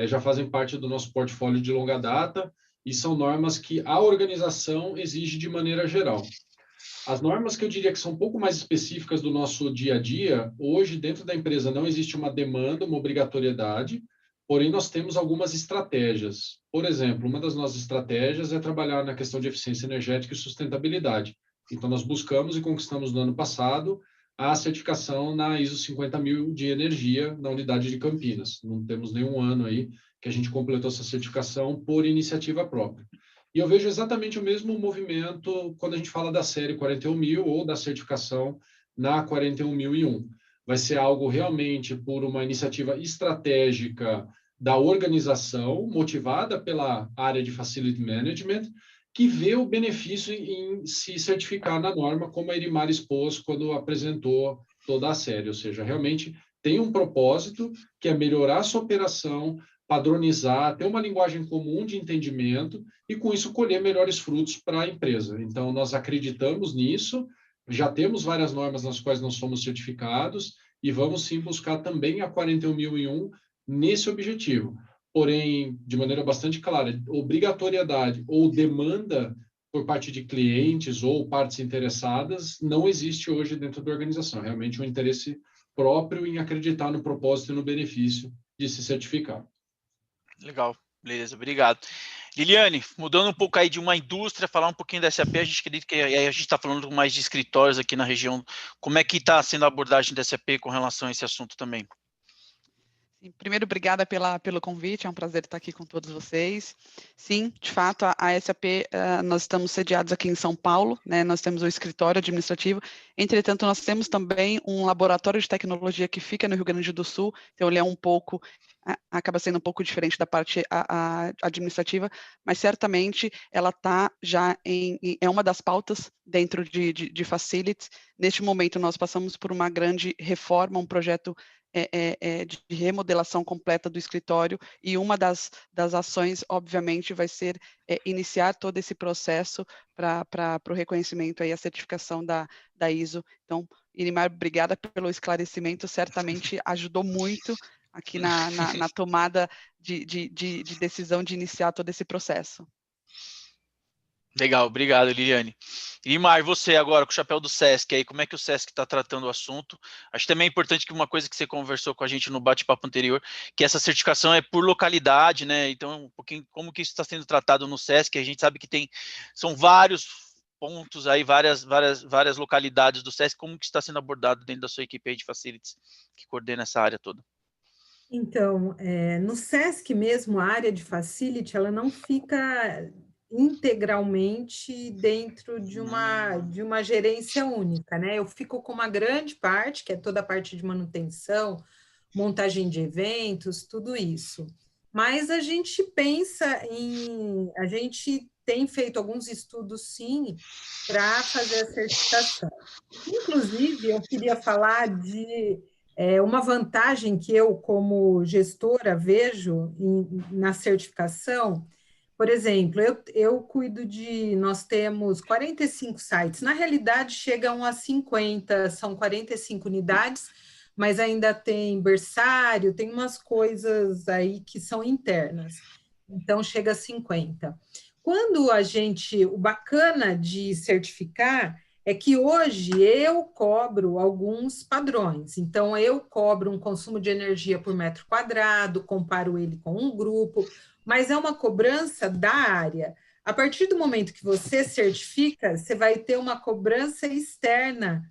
já fazem parte do nosso portfólio de longa data e são normas que a organização exige de maneira geral. As normas que eu diria que são um pouco mais específicas do nosso dia a dia, hoje dentro da empresa não existe uma demanda, uma obrigatoriedade, porém nós temos algumas estratégias. Por exemplo, uma das nossas estratégias é trabalhar na questão de eficiência energética e sustentabilidade. Então nós buscamos e conquistamos no ano passado a certificação na ISO 50000 de energia na unidade de Campinas. Não temos nenhum ano aí que a gente completou essa certificação por iniciativa própria. E eu vejo exatamente o mesmo movimento quando a gente fala da série 41000 ou da certificação na 41001. Vai ser algo realmente por uma iniciativa estratégica da organização, motivada pela área de Facility Management, que vê o benefício em se certificar na norma, como a Irimar expôs quando apresentou toda a série. Ou seja, realmente tem um propósito que é melhorar a sua operação, padronizar, ter uma linguagem comum de entendimento e, com isso, colher melhores frutos para a empresa. Então, nós acreditamos nisso, já temos várias normas nas quais nós somos certificados e vamos, sim, buscar também a 41001 nesse objetivo. Porém, de maneira bastante clara, obrigatoriedade ou demanda por parte de clientes ou partes interessadas não existe hoje dentro da organização. Realmente um interesse próprio em acreditar no propósito e no benefício de se certificar. Legal, beleza, obrigado. Liliane, mudando um pouco aí de uma indústria, falar um pouquinho da SAP, a gente acredita que aí a gente está falando mais de escritórios aqui na região. Como é que está sendo a abordagem da SAP com relação a esse assunto também? Primeiro, obrigada pelo convite, é um prazer estar aqui com todos vocês. Sim, de fato, a SAP, nós estamos sediados aqui em São Paulo, né, nós temos o escritório administrativo, entretanto, nós temos também um laboratório de tecnologia que fica no Rio Grande do Sul, então ele é um pouco, acaba sendo um pouco diferente da parte administrativa, mas certamente ela está já é uma das pautas dentro de Facilities. Neste momento, nós passamos por uma grande reforma, um projeto de remodelação completa do escritório, e uma das ações, obviamente, vai ser iniciar todo esse processo para o reconhecimento e a certificação da ISO. Então, Irimar, obrigada pelo esclarecimento, certamente ajudou muito aqui na tomada de decisão de iniciar todo esse processo. Legal, obrigado, Liliane. Irimar, você agora com o chapéu do SESC aí, como é que o SESC está tratando o assunto? Acho também importante que uma coisa que você conversou com a gente no bate-papo anterior, que essa certificação é por localidade, né? Então, um pouquinho como que isso está sendo tratado no SESC, a gente sabe que são vários pontos aí, várias localidades do SESC, como que está sendo abordado dentro da sua equipe aí de Facilities, que coordena essa área toda? Então, no SESC mesmo, a área de Facility, ela não fica integralmente dentro de uma gerência única, né? Eu fico com uma grande parte, que é toda a parte de manutenção, montagem de eventos, tudo isso. Mas a gente a gente tem feito alguns estudos, sim, para fazer a certificação. Inclusive, eu queria falar de uma vantagem que eu, como gestora, vejo na certificação. Por exemplo, eu cuido nós temos 45 sites, na realidade chegam a 50, são 45 unidades, mas ainda tem berçário, tem umas coisas aí que são internas, então chega a 50. Quando o bacana de certificar é que hoje eu cobro alguns padrões. Então, eu cobro um consumo de energia por metro quadrado, comparo ele com um grupo, mas é uma cobrança da área. A partir do momento que você certifica, você vai ter uma cobrança externa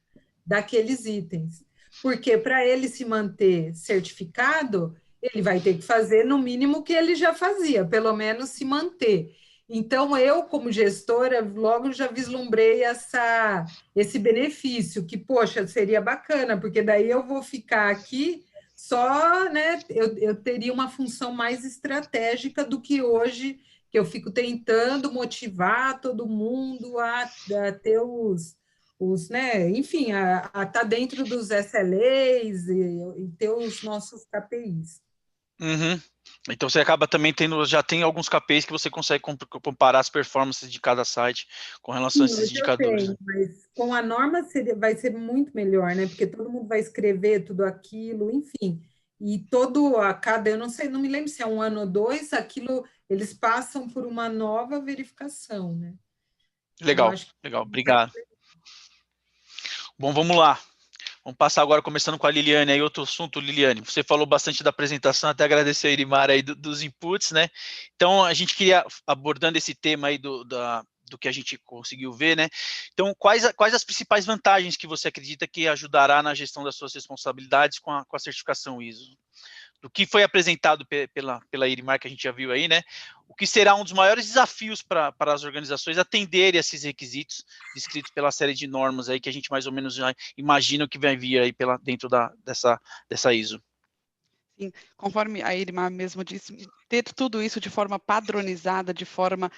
daqueles itens. Porque para ele se manter certificado, ele vai ter que fazer no mínimo o que ele já fazia, pelo menos se manter. Então, eu, como gestora, logo já vislumbrei esse benefício, que, poxa, seria bacana, porque daí eu vou ficar aqui só, né? Eu teria uma função mais estratégica do que hoje, que eu fico tentando motivar todo mundo a ter né? Enfim, a estar dentro dos SLAs e ter os nossos KPIs. Uhum. Então você acaba também já tem alguns KPIs que você consegue comparar as performances de cada site com relação a Sim, esses hoje eu indicadores, né? tenho, mas com a norma vai ser muito melhor, né? Porque todo mundo vai escrever tudo aquilo, enfim. E todo a cada, eu não sei, não me lembro se é um ano ou dois, aquilo eles passam por uma nova verificação, né? Então, eu Legal, acho que legal, obrigado. Bom, vamos lá. Vamos passar agora, começando com a Liliane, aí outro assunto, Liliane, você falou bastante da apresentação, até agradecer a Irimar aí dos inputs, né? Então, a gente queria, abordando esse tema aí do que a gente conseguiu ver, né? Então, quais as principais vantagens que você acredita que ajudará na gestão das suas responsabilidades com a certificação ISO? Do que foi apresentado pela Irimar, que a gente já viu aí, né? O que será um dos maiores desafios para as organizações atenderem a esses requisitos descritos pela série de normas aí que a gente mais ou menos já imagina que vai vir aí dentro dessa ISO. Sim, conforme a Irma mesmo disse, ter tudo isso de forma padronizada, de forma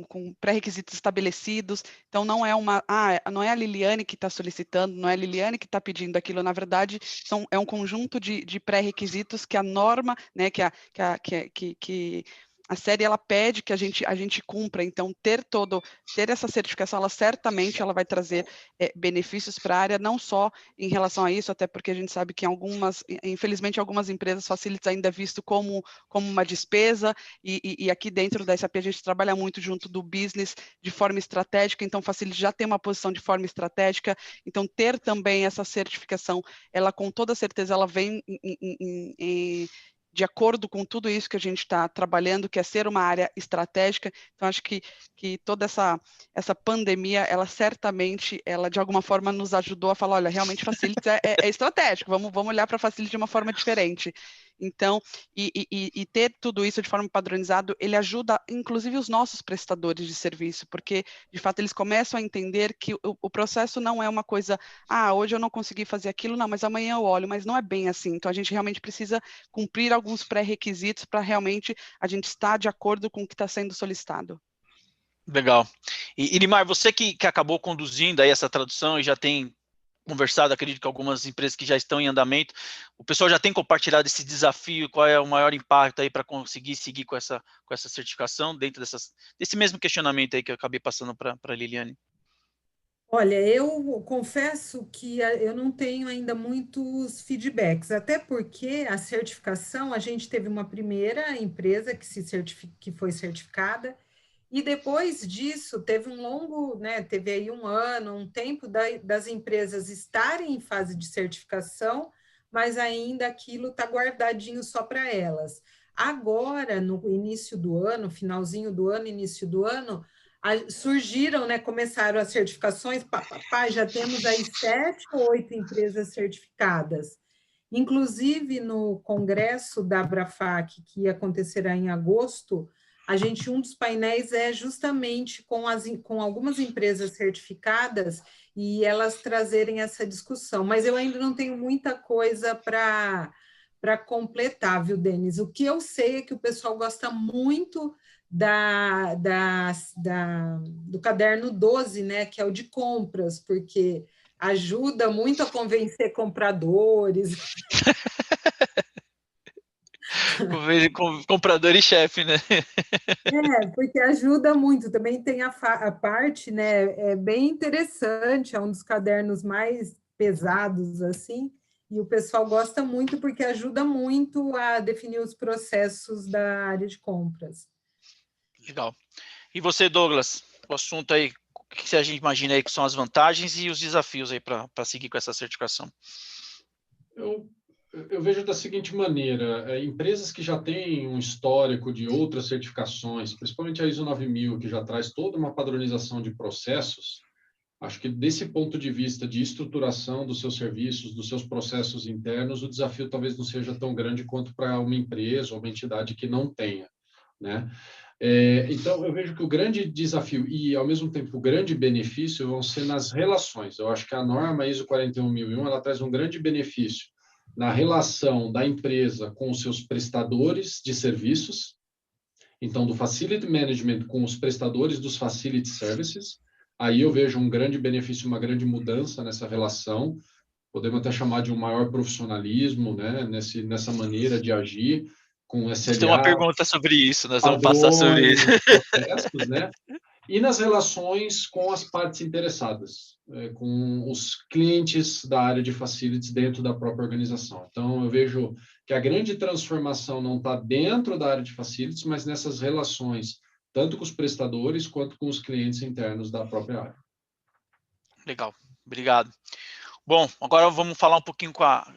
com pré-requisitos estabelecidos. Então, não é a Liliane que está solicitando, não é a Liliane que está pedindo aquilo. Na verdade, é um conjunto de pré-requisitos que a norma, né, que a série ela pede que a gente cumpra. Então, ter essa certificação, ela vai trazer benefícios para a área, não só em relação a isso, até porque a gente sabe que infelizmente, algumas empresas facilities ainda é visto como uma despesa, e aqui dentro da SAP a gente trabalha muito junto do business de forma estratégica, então facilities já tem uma posição de forma estratégica, então ter também essa certificação, ela com toda certeza ela vem de acordo com tudo isso que a gente está trabalhando, que é ser uma área estratégica. Então, acho que toda essa pandemia, ela certamente, ela de alguma forma nos ajudou a falar, olha, realmente Facilities é estratégico, vamos olhar para Facilities de uma forma diferente. Então, e ter tudo isso de forma padronizada, ele ajuda, inclusive, os nossos prestadores de serviço, porque, de fato, eles começam a entender que o processo não é uma coisa, hoje eu não consegui fazer aquilo, não, mas amanhã eu olho, mas não é bem assim. Então, a gente realmente precisa cumprir alguns pré-requisitos para realmente a gente estar de acordo com o que está sendo solicitado. Legal. E Irimar, você que acabou conduzindo aí essa tradução e já tem conversado, acredito que algumas empresas que já estão em andamento, o pessoal já tem compartilhado esse desafio, qual é o maior impacto aí para conseguir seguir com essa certificação dentro desse mesmo questionamento aí que eu acabei passando para a Liliane? Olha, eu confesso que eu não tenho ainda muitos feedbacks, até porque a certificação, a gente teve uma primeira empresa que foi certificada, e depois disso teve um longo, né, teve aí um ano, um tempo das empresas estarem em fase de certificação, mas ainda aquilo está guardadinho só para elas. Agora, no início do ano, finalzinho do ano, início do ano, surgiram, né, começaram as certificações, já temos aí 7 ou 8 empresas certificadas. Inclusive, no congresso da Abrafac, que acontecerá em agosto, um dos painéis é justamente com algumas empresas certificadas e elas trazerem essa discussão. Mas eu ainda não tenho muita coisa para completar, viu, Denis? O que eu sei é que o pessoal gosta muito do caderno 12, né, que é o de compras, porque ajuda muito a convencer compradores. Comprador e chefe, né? Porque ajuda muito. Também tem a parte, né? É bem interessante, é um dos cadernos mais pesados, assim, e o pessoal gosta muito porque ajuda muito a definir os processos da área de compras. Legal. E você, Douglas, o assunto aí, o que a gente imagina aí que são as vantagens e os desafios aí para seguir com essa certificação? Eu vejo da seguinte maneira, empresas que já têm um histórico de outras certificações, principalmente a ISO 9000, que já traz toda uma padronização de processos, acho que desse ponto de vista de estruturação dos seus serviços, dos seus processos internos, o desafio talvez não seja tão grande quanto para uma empresa ou uma entidade que não tenha, né? Então, eu vejo que o grande desafio e, ao mesmo tempo, o grande benefício vão ser nas relações. Eu acho que a norma ISO 41001 ela traz um grande benefício na relação da empresa com os seus prestadores de serviços, então, do Facility Management com os prestadores dos Facility Services. Aí eu vejo um grande benefício, uma grande mudança nessa relação, podemos até chamar de um maior profissionalismo, né, nessa maneira de agir, com Você tem uma SLA, pergunta sobre isso, nós vamos passar sobre isso. padrões, processos, né? E nas relações com as partes interessadas, com os clientes da área de facilities dentro da própria organização. Então, eu vejo que a grande transformação não está dentro da área de facilities, mas nessas relações, tanto com os prestadores quanto com os clientes internos da própria área. Legal, obrigado. Bom, agora vamos falar um pouquinho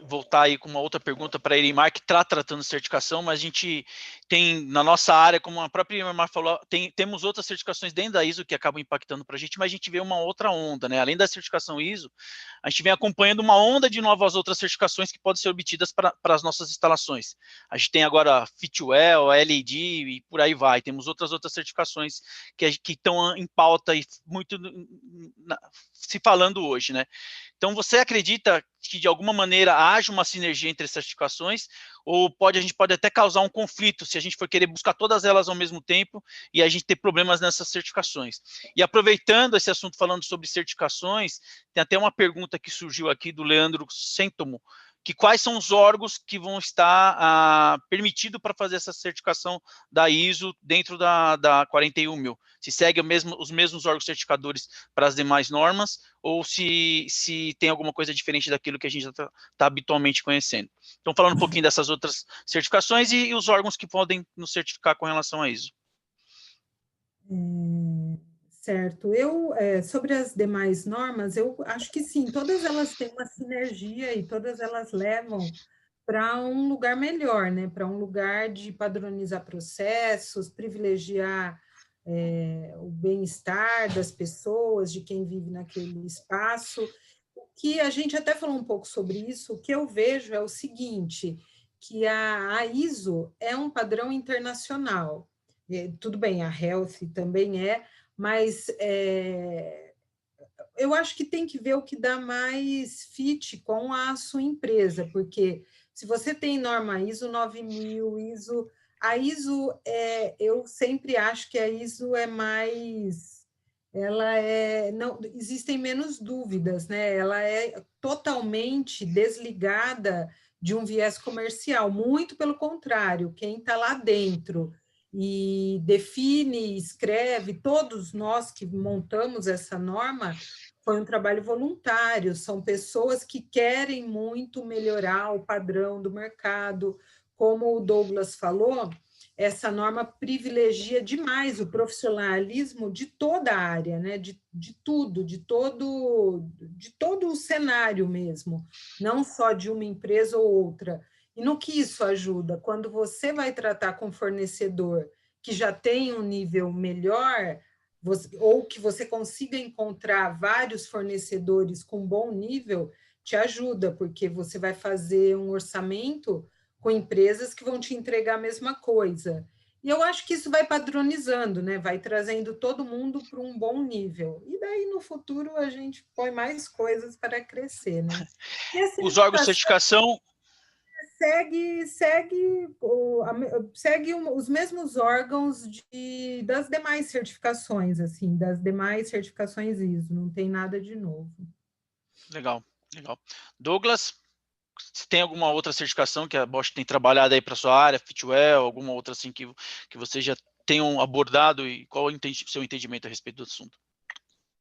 voltar aí com uma outra pergunta para a Irimar, que está tratando certificação, mas a gente tem, na nossa área, como a própria Irimar falou, temos outras certificações dentro da ISO que acabam impactando para a gente, mas a gente vê uma outra onda, né? Além da certificação ISO, a gente vem acompanhando uma onda de novas outras certificações que podem ser obtidas para as nossas instalações. A gente tem agora a Fitwel, a LED e por aí vai. Temos outras certificações que estão em pauta e muito se falando hoje, né? Então, você acredita que, de alguma maneira, haja uma sinergia entre as certificações, ou a gente pode até causar um conflito se a gente for querer buscar todas elas ao mesmo tempo e a gente ter problemas nessas certificações? E aproveitando esse assunto, falando sobre certificações, tem até uma pergunta que surgiu aqui do Leandro Sentomo, que quais são os órgãos que vão estar permitidos para fazer essa certificação da ISO dentro da 41.000? Se segue os mesmos órgãos certificadores para as demais normas, ou se tem alguma coisa diferente daquilo que a gente já está habitualmente conhecendo. Então, falando um pouquinho dessas outras certificações e os órgãos que podem nos certificar com relação a ISO. Certo. Sobre as demais normas, eu acho que sim, todas elas têm uma sinergia e todas elas levam para um lugar melhor, né? Para um lugar de padronizar processos, privilegiar o bem-estar das pessoas, de quem vive naquele espaço. O que a gente até falou um pouco sobre isso, o que eu vejo é o seguinte, que a ISO é um padrão internacional. Tudo bem, a Health também mas eu acho que tem que ver o que dá mais fit com a sua empresa, porque se você tem norma ISO 9000, a ISO, eu sempre acho que a ISO é mais... não, existem menos dúvidas, né? Ela é totalmente desligada de um viés comercial, muito pelo contrário, quem está lá dentro e define, escreve, todos nós que montamos essa norma, foi um trabalho voluntário, são pessoas que querem muito melhorar o padrão do mercado. Como o Douglas falou, essa norma privilegia demais o profissionalismo de toda a área, né? de tudo, de todo o cenário mesmo, não só de uma empresa ou outra. E no que isso ajuda? Quando você vai tratar com fornecedor que já tem um nível melhor, ou que você consiga encontrar vários fornecedores com bom nível, te ajuda, porque você vai fazer um orçamento com empresas que vão te entregar a mesma coisa. E eu acho que isso vai padronizando, né? Vai trazendo todo mundo para um bom nível. E daí, no futuro, a gente põe mais coisas para crescer, né? Os órgãos de certificação... segue os mesmos órgãos das demais certificações, assim, das demais certificações ISO, não tem nada de novo. Legal, legal. Douglas, se tem alguma outra certificação que a Bosch tem trabalhado aí para a sua área, Fitwel, alguma outra assim que vocês já tenham abordado, e qual é o seu entendimento a respeito do assunto?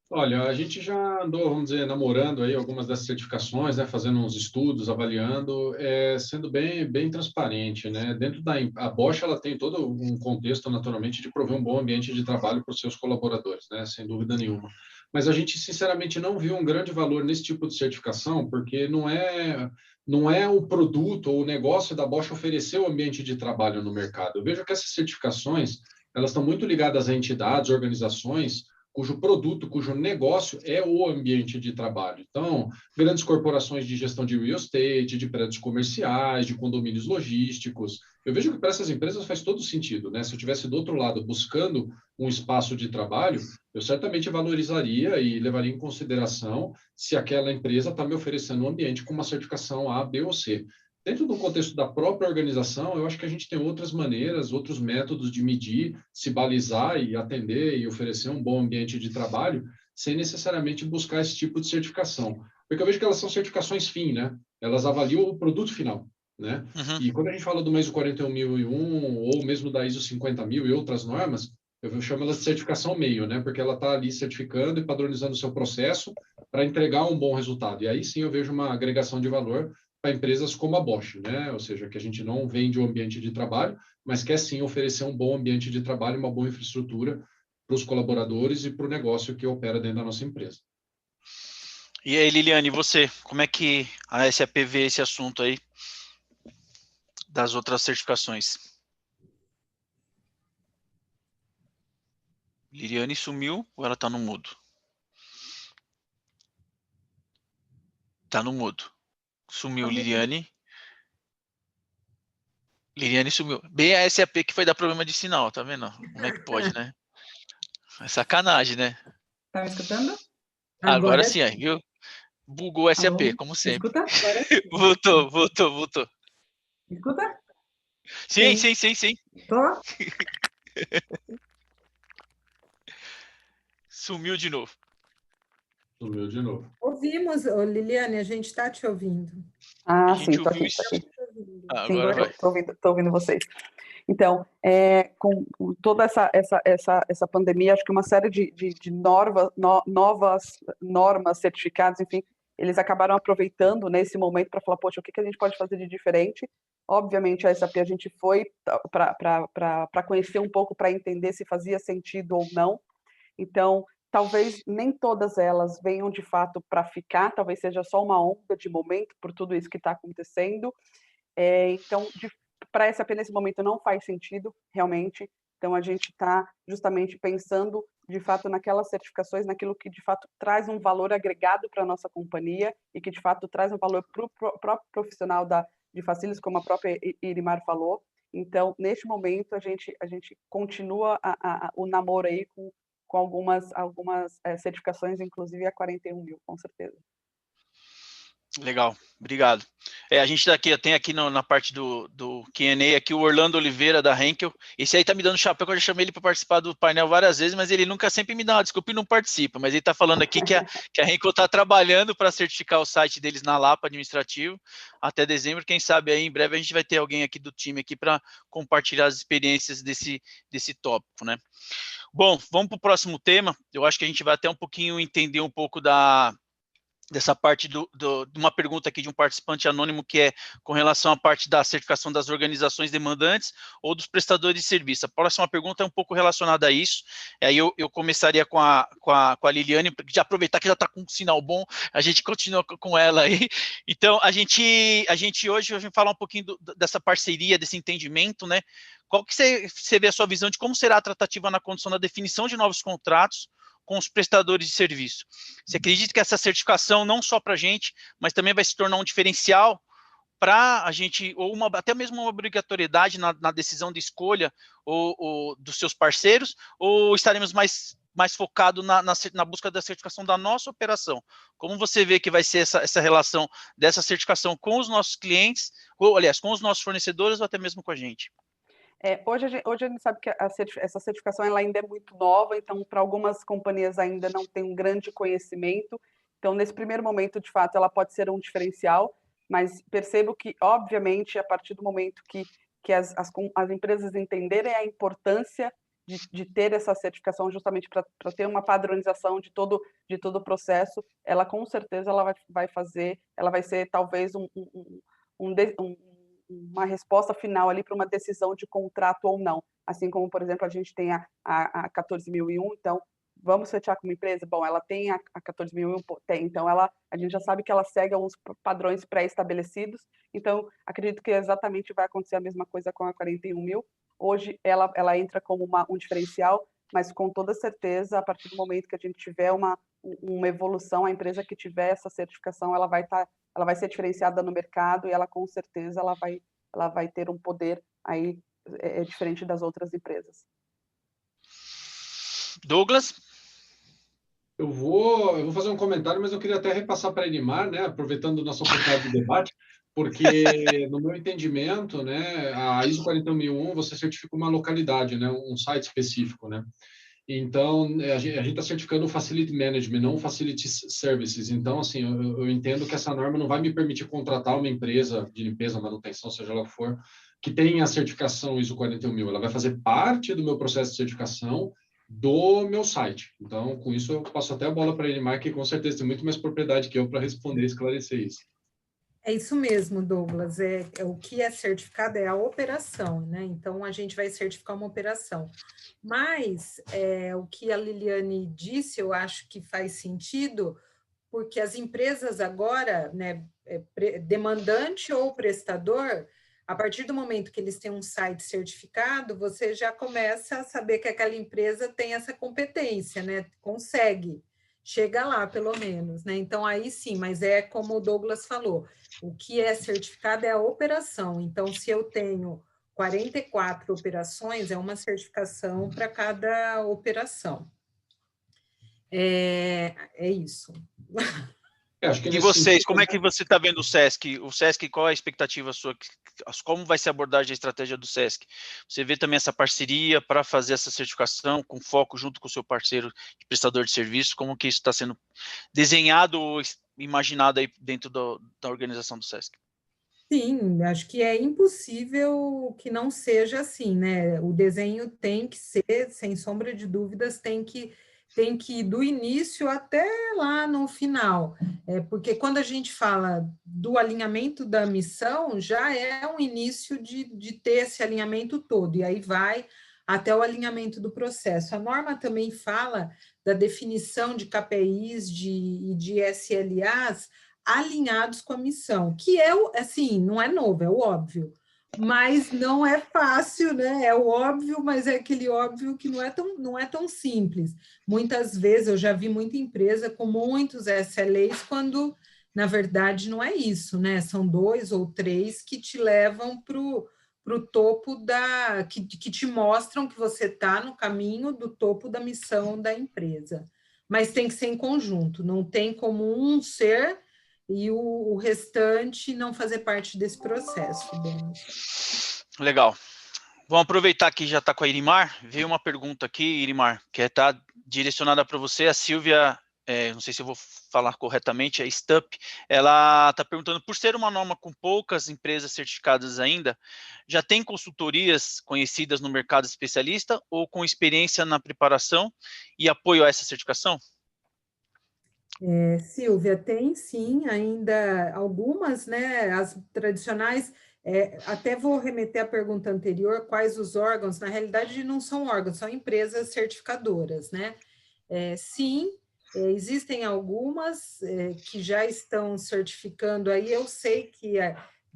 Olha, a gente já andou, vamos dizer, namorando aí algumas dessas certificações, né, fazendo uns estudos, avaliando, sendo bem transparente, né? Dentro a Bosch, ela tem todo um contexto, naturalmente, de prover um bom ambiente de trabalho para os seus colaboradores, né? Sem dúvida nenhuma. Mas a gente, sinceramente, não viu um grande valor nesse tipo de certificação, porque não é o produto ou o negócio da Bosch oferecer o ambiente de trabalho no mercado. Eu vejo que essas certificações, elas estão muito ligadas a entidades, organizações, cujo produto, cujo negócio é o ambiente de trabalho. Então, grandes corporações de gestão de real estate, de prédios comerciais, de condomínios logísticos. Eu vejo que para essas empresas faz todo sentido, né? Se eu estivesse do outro lado buscando um espaço de trabalho, eu certamente valorizaria e levaria em consideração se aquela empresa está me oferecendo um ambiente com uma certificação A, B ou C. Dentro do contexto da própria organização, eu acho que a gente tem outras maneiras, outros métodos de medir, se balizar e atender e oferecer um bom ambiente de trabalho, sem necessariamente buscar esse tipo de certificação. porque eu vejo que elas são certificações fim, né? Elas avaliam o produto final, né? E quando a gente fala do ISO 41001 ou mesmo da ISO 50000 e outras normas, eu chamo elas de certificação meio, né? Porque ela está ali certificando e padronizando o seu processo para entregar um bom resultado. E aí sim eu vejo uma agregação de valor para empresas como a Bosch, né? Ou seja, que a gente não vende o ambiente de trabalho, mas quer sim oferecer um bom ambiente de trabalho, uma boa infraestrutura para os colaboradores e para o negócio que opera dentro da nossa empresa. E aí, Liliane, você, como é que a SAP vê esse assunto aí das outras certificações? Liliane sumiu ou ela está no mudo? Está no mudo. Sumiu Liliane. Liliane sumiu. Bem a SAP que foi dar problema de sinal, tá vendo? Como é que pode, né? É sacanagem, né? Tá me escutando? Agora sim, aí, viu? Bugou o SAP, Alô? como Me sempre. escuta? Voltou. Me escuta? Sim. Tô? Sumiu de novo. Sumiu de novo. Ouvimos, ô, Liliane, a gente está te ouvindo. A Ah, gente sim, tô ouviu aqui, tô isso. aqui. Ah, Sim, agora vai. tô ouvindo vocês. Então, com toda essa pandemia, acho que uma série de novas normas, certificados, enfim, eles acabaram aproveitando nesse momento para falar, poxa, o que a gente pode fazer de diferente? Obviamente, a SAP a gente foi para conhecer um pouco, para entender se fazia sentido ou não. Então, talvez nem todas elas venham de fato para ficar, talvez seja só uma onda de momento por tudo isso que está acontecendo. Então, para a SAP nesse momento não faz sentido, realmente. Então, a gente está justamente pensando, de fato, naquelas certificações, naquilo que, de fato, traz um valor agregado para a nossa companhia e que, de fato, traz um valor para o próprio profissional de Facilis, como a própria Irimar falou. Então, neste momento, a gente continua o namoro aí com algumas certificações, inclusive a 41.000, com certeza. Legal, obrigado. A gente tem aqui na parte do Q&A aqui o Orlando Oliveira da Henkel. Esse aí tá me dando chapéu, que eu já chamei ele para participar do painel várias vezes, mas ele nunca sempre me dá uma desculpa e não participa. Mas ele está falando aqui que a Henkel está trabalhando para certificar o site deles na Lapa administrativo até dezembro. Quem sabe aí em breve a gente vai ter alguém aqui do time aqui para compartilhar as experiências desse tópico, né? Bom, vamos para o próximo tema. Eu acho que a gente vai até um pouquinho entender um pouco dessa parte de uma pergunta aqui de um participante anônimo, que é com relação à parte da certificação das organizações demandantes ou dos prestadores de serviço. A próxima pergunta é um pouco relacionada a isso. Aí eu começaria com a Liliane, já aproveitar que já está com um sinal bom, a gente continua com ela aí. Então, a gente hoje vai falar um pouquinho dessa parceria, desse entendimento, né? Qual que você vê a sua visão de como será a tratativa na condição da definição de novos contratos com os prestadores de serviço? Você acredita que essa certificação, não só para a gente, mas também vai se tornar um diferencial para a gente, ou até mesmo uma obrigatoriedade na decisão de escolha ou dos seus parceiros, ou estaremos mais focado na busca da certificação da nossa operação? Como você vê que vai ser essa relação dessa certificação com os nossos clientes, ou, aliás, com os nossos fornecedores, ou até mesmo com a gente? Hoje a gente sabe que essa certificação ela ainda é muito nova, então para algumas companhias ainda não tem um grande conhecimento. Então, nesse primeiro momento, de fato, ela pode ser um diferencial, mas percebo que, obviamente, a partir do momento que as empresas entenderem a importância de ter essa certificação justamente para ter uma padronização de todo o processo, ela com certeza ela vai ser talvez uma resposta final ali para uma decisão de contrato ou não. Assim como, por exemplo, a gente tem a 14.001, então, vamos fechar com uma empresa? Bom, ela tem a 14.001, tem, então a gente já sabe que ela segue alguns padrões pré-estabelecidos, então acredito que exatamente vai acontecer a mesma coisa com a 41.000. Hoje ela entra como um diferencial, mas com toda certeza, a partir do momento que a gente tiver uma evolução, a empresa que tiver essa certificação, ela vai ser diferenciada no mercado e ela com certeza ela vai ter um poder aí diferente das outras empresas. Douglas? Eu vou fazer um comentário, mas eu queria até repassar para a Elimar, né, aproveitando nossa oportunidade de debate, porque no meu entendimento, né, a ISO 41001 você certifica uma localidade, né, um site específico, né? Então, a gente está certificando o Facility Management, não o Facility Services. Então, assim, eu entendo que essa norma não vai me permitir contratar uma empresa de limpeza, manutenção, seja lá o que for, que tenha a certificação ISO 41000. Ela vai fazer parte do meu processo de certificação do meu site. Então, com isso, eu passo até a bola para ele, Mark, que com certeza tem muito mais propriedade que eu para responder e esclarecer isso. É isso mesmo, Douglas. O que é certificado é a operação, né? Então, a gente vai certificar uma operação. Mas o que a Liliane disse, eu acho que faz sentido, porque as empresas agora, né, demandante ou prestador, a partir do momento que eles têm um site certificado, você já começa a saber que aquela empresa tem essa competência, né? Consegue, chega lá, pelo menos, né? Então, aí sim, mas é como o Douglas falou, o que é certificado é a operação. Então, se eu tenho 44 operações, é uma certificação para cada operação. É isso. Acho que E vocês, como é que você está vendo o SESC? O SESC, qual é a expectativa sua? Como vai ser a abordagem, a estratégia do SESC? Você vê também essa parceria para fazer essa certificação, com foco junto com o seu parceiro de prestador de serviço? Como que isso está sendo desenhado ou imaginado aí dentro da organização do SESC? Sim, acho que é impossível que não seja assim, né? O desenho tem que ser, sem sombra de dúvidas, tem que ir do início até lá no final. Porque quando a gente fala do alinhamento da missão, já é um início de ter esse alinhamento todo, e aí vai até o alinhamento do processo. A norma também fala da definição de KPIs e de SLAs alinhados com a missão, que assim, não é novo, é o óbvio, mas não é fácil, né? É o óbvio, mas é aquele óbvio que não é tão simples. Muitas vezes eu já vi muita empresa com muitos SLAs, quando, na verdade, não é isso, né? São 2 ou 3 que te levam para o topo que te mostram que você está no caminho do topo da missão da empresa. Mas tem que ser em conjunto, não tem como um ser e o restante não fazer parte desse processo. Legal. Vamos aproveitar que já está com a Irimar. Veio uma pergunta aqui, Irimar, que está direcionada para você. A Silvia, não sei se eu vou falar corretamente, é Stup. Ela está perguntando, por ser uma norma com poucas empresas certificadas ainda, já tem consultorias conhecidas no mercado especialista ou com experiência na preparação e apoio a essa certificação? Silvia, tem sim, ainda algumas, né? As tradicionais, até vou remeter à pergunta anterior, quais os órgãos? Na realidade, não são órgãos, são empresas certificadoras, né? Sim, existem algumas que já estão certificando aí, eu sei que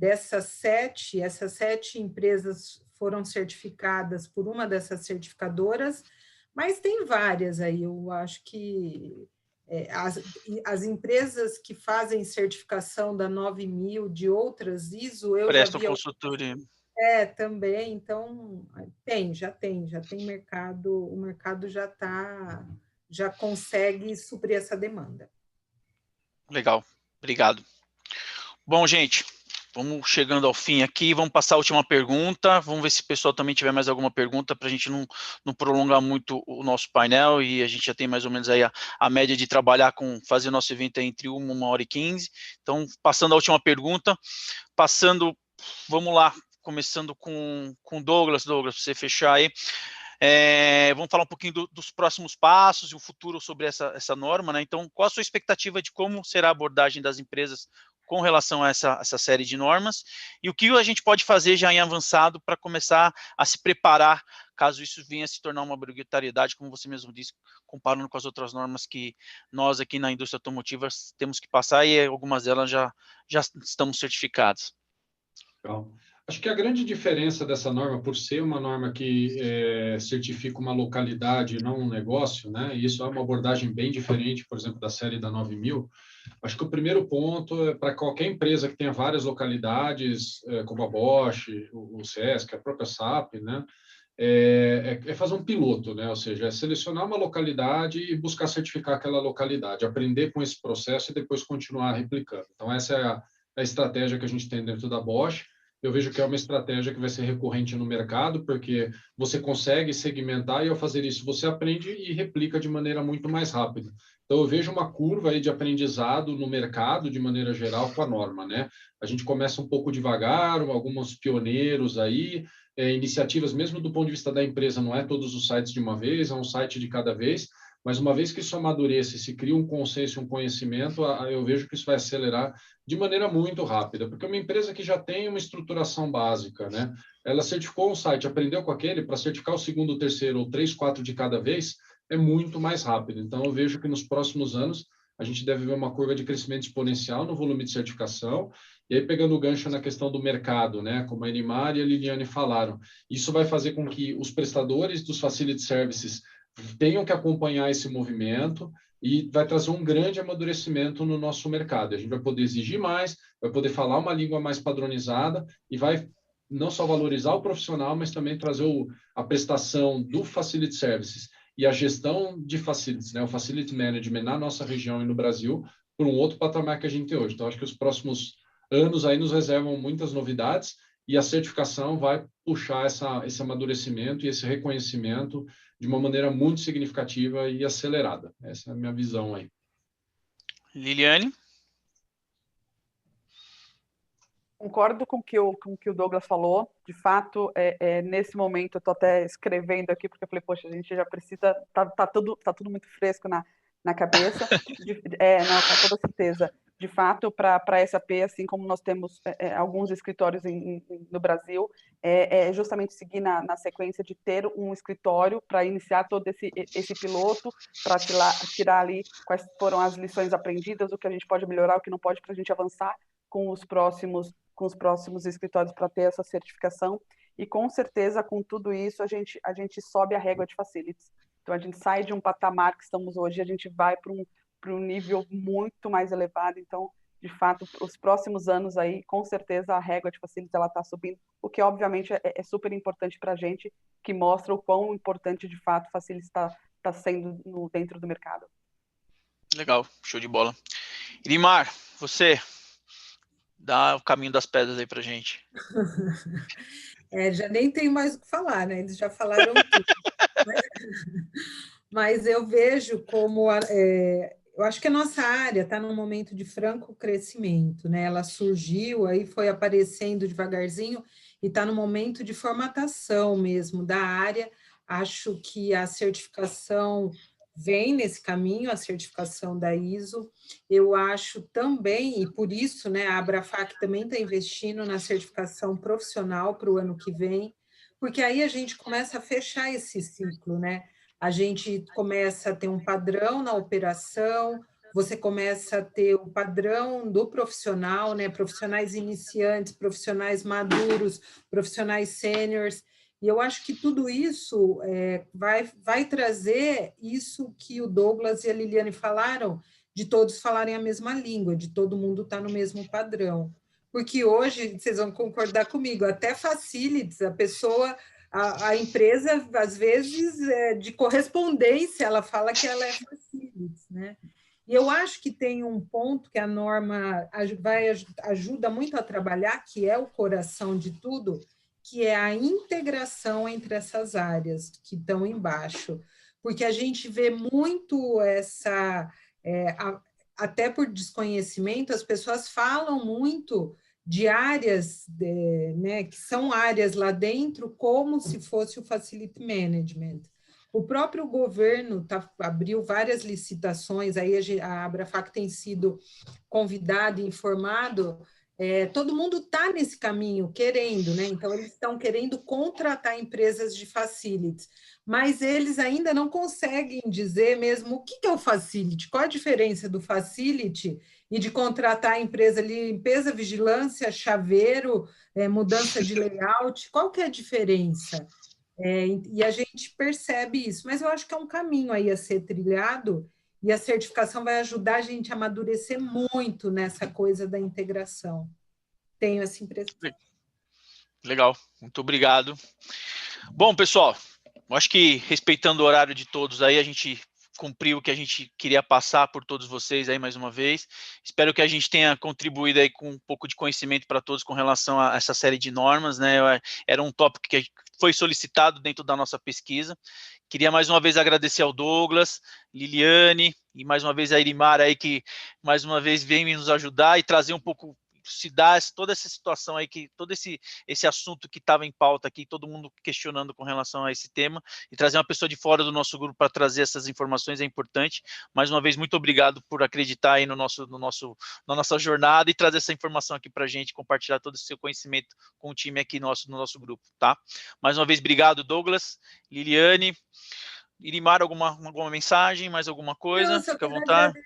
essas sete empresas foram certificadas por uma dessas certificadoras, mas tem várias aí, eu acho que as empresas que fazem certificação da 9000, de outras ISO, eu Prestam já vi... consultoria. Também, então, já tem mercado, o mercado já consegue suprir essa demanda. Legal, obrigado. Bom, gente, vamos chegando ao fim aqui, vamos passar a última pergunta, vamos ver se o pessoal também tiver mais alguma pergunta, para a gente não prolongar muito o nosso painel, e a gente já tem mais ou menos aí a média de trabalhar fazer o nosso evento entre 1h15, então, passando a última pergunta, vamos lá, começando com Douglas, para você fechar aí. Vamos falar um pouquinho dos próximos passos e o futuro sobre essa norma, né? Então, qual a sua expectativa de como será a abordagem das empresas com relação a essa série de normas e o que a gente pode fazer já em avançado para começar a se preparar caso isso venha a se tornar uma obrigatoriedade, como você mesmo disse, comparando com as outras normas que nós aqui na indústria automotiva temos que passar e algumas delas já estamos certificadas. Legal. Acho que a grande diferença dessa norma, por ser uma norma que certifica uma localidade e não um negócio, né? E isso é uma abordagem bem diferente, por exemplo, da série da 9000. Acho que o primeiro ponto é para qualquer empresa que tenha várias localidades, como a Bosch, o SESC, a própria SAP, né? É fazer um piloto, né? Ou seja, é selecionar uma localidade e buscar certificar aquela localidade, aprender com esse processo e depois continuar replicando. Então, essa é a estratégia que a gente tem dentro da Bosch. eu vejo que é uma estratégia que vai ser recorrente no mercado, porque você consegue segmentar e, ao fazer isso, você aprende e replica de maneira muito mais rápida. Então, eu vejo uma curva aí de aprendizado no mercado, de maneira geral, com a norma, né? A gente começa um pouco devagar, alguns pioneiros aí, iniciativas, mesmo do ponto de vista da empresa, não é todos os sites de uma vez, é um site de cada vez, mas uma vez que isso amadureça e se cria um consenso, um conhecimento, eu vejo que isso vai acelerar de maneira muito rápida, porque uma empresa que já tem uma estruturação básica, né? Ela certificou um site, aprendeu com aquele, para certificar o segundo, o terceiro, ou 3, 4 de cada vez, é muito mais rápido. Então, eu vejo que nos próximos anos, a gente deve ver uma curva de crescimento exponencial no volume de certificação. E aí, pegando o gancho na questão do mercado, né? Como a Enimar e a Liliane falaram, isso vai fazer com que os prestadores dos Facility Services tenham que acompanhar esse movimento e vai trazer um grande amadurecimento no nosso mercado. A gente vai poder exigir mais, vai poder falar uma língua mais padronizada e vai não só valorizar o profissional, mas também trazer a prestação do Facility Services e a gestão de facilities, né, o Facility Management na nossa região e no Brasil, por um outro patamar que a gente tem hoje. Então, acho que os próximos anos aí nos reservam muitas novidades e a certificação vai puxar esse amadurecimento e esse reconhecimento de uma maneira muito significativa e acelerada. Essa é a minha visão aí. Liliane? Concordo com o que o Douglas falou. De fato, nesse momento, eu estou até escrevendo aqui, porque eu falei, poxa, a gente já precisa, tá tudo muito fresco na cabeça. Não, com toda certeza. De fato, para a SAP, assim como nós temos alguns escritórios no Brasil, justamente seguir na sequência de ter um escritório para iniciar todo esse piloto, para tirar ali quais foram as lições aprendidas, o que a gente pode melhorar, o que não pode, para a gente avançar com os próximos escritórios para ter essa certificação. E com certeza, com tudo isso, a gente sobe a régua de facilities. Então, a gente sai de um patamar que estamos hoje, a gente vai para um nível muito mais elevado. Então, de fato, os próximos anos aí, com certeza, a régua de facilities ela está subindo, o que obviamente é super importante para a gente, que mostra o quão importante, de fato, facilities está sendo dentro do mercado. Legal, show de bola. Irimar, você... Dá o caminho das pedras aí pra gente. Já nem tenho mais o que falar, né? Eles já falaram tudo. Mas eu vejo como... eu acho que a nossa área está num momento de franco crescimento, né? Ela surgiu, aí foi aparecendo devagarzinho e está no momento de formatação mesmo da área. Acho que a certificação vem nesse caminho, a certificação da ISO. Eu acho também, e por isso, né, a Abrafac também está investindo na certificação profissional para o ano que vem, porque aí a gente começa a fechar esse ciclo, né? A gente começa a ter um padrão na operação, você começa a ter o padrão do profissional, né? Profissionais iniciantes, profissionais maduros, profissionais sêniores. E eu acho que tudo isso vai trazer isso que o Douglas e a Liliane falaram, de todos falarem a mesma língua, de todo mundo estar no mesmo padrão. Porque hoje, vocês vão concordar comigo, até facilities, a pessoa, a empresa, às vezes, de correspondência, ela fala que ela é facilities, né? E eu acho que tem um ponto que a norma ajuda muito a trabalhar, que é o coração de tudo, que é a integração entre essas áreas que estão embaixo, porque a gente vê muito até por desconhecimento, as pessoas falam muito de áreas, né, que são áreas lá dentro, como se fosse o Facility Management. O próprio governo abriu várias licitações, aí a Abrafac tem sido convidado e informado. Todo mundo está nesse caminho, querendo, né? Então, eles estão querendo contratar empresas de facilities, mas eles ainda não conseguem dizer mesmo o que é o facility, qual a diferença do facility e de contratar a empresa ali, limpeza, vigilância, chaveiro, mudança de layout, qual que é a diferença? E a gente percebe isso, mas eu acho que é um caminho aí a ser trilhado, e a certificação vai ajudar a gente a amadurecer muito nessa coisa da integração. Tenho essa impressão. Legal, muito obrigado. Bom, pessoal, eu acho que respeitando o horário de todos aí, a gente cumpriu o que a gente queria passar por todos vocês aí mais uma vez. Espero que a gente tenha contribuído aí com um pouco de conhecimento para todos com relação a essa série de normas, né? Era um tópico que foi solicitado dentro da nossa pesquisa. Queria mais uma vez agradecer ao Douglas, Liliane e mais uma vez a Irimar aí, que mais uma vez vem nos ajudar e trazer um pouco, se dá toda essa situação aí, que todo esse assunto que estava em pauta aqui, todo mundo questionando com relação a esse tema, e trazer uma pessoa de fora do nosso grupo para trazer essas informações é importante. Mais uma vez, muito obrigado por acreditar aí na nossa jornada e trazer essa informação aqui para a gente, compartilhar todo esse seu conhecimento com o time aqui no nosso grupo, tá? Mais uma vez, obrigado, Douglas, Liliane, Irimar, alguma mensagem, mais alguma coisa? Não, Fica à vontade.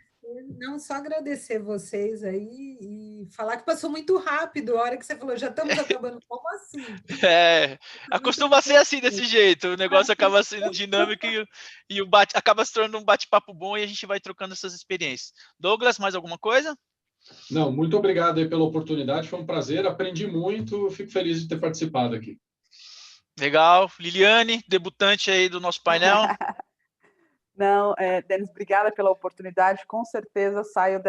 Não, só agradecer vocês aí e falar que passou muito rápido. A hora que você falou, já estamos acabando, como assim? Costuma ser assim, desse jeito. O negócio acaba sendo dinâmico e acaba se tornando um bate-papo bom e a gente vai trocando essas experiências. Douglas, mais alguma coisa? Não, muito obrigado aí pela oportunidade, foi um prazer, aprendi muito, fico feliz de ter participado aqui. Legal. Liliane, debutante aí do nosso painel. Não, Denis, obrigada pela oportunidade. Com certeza saio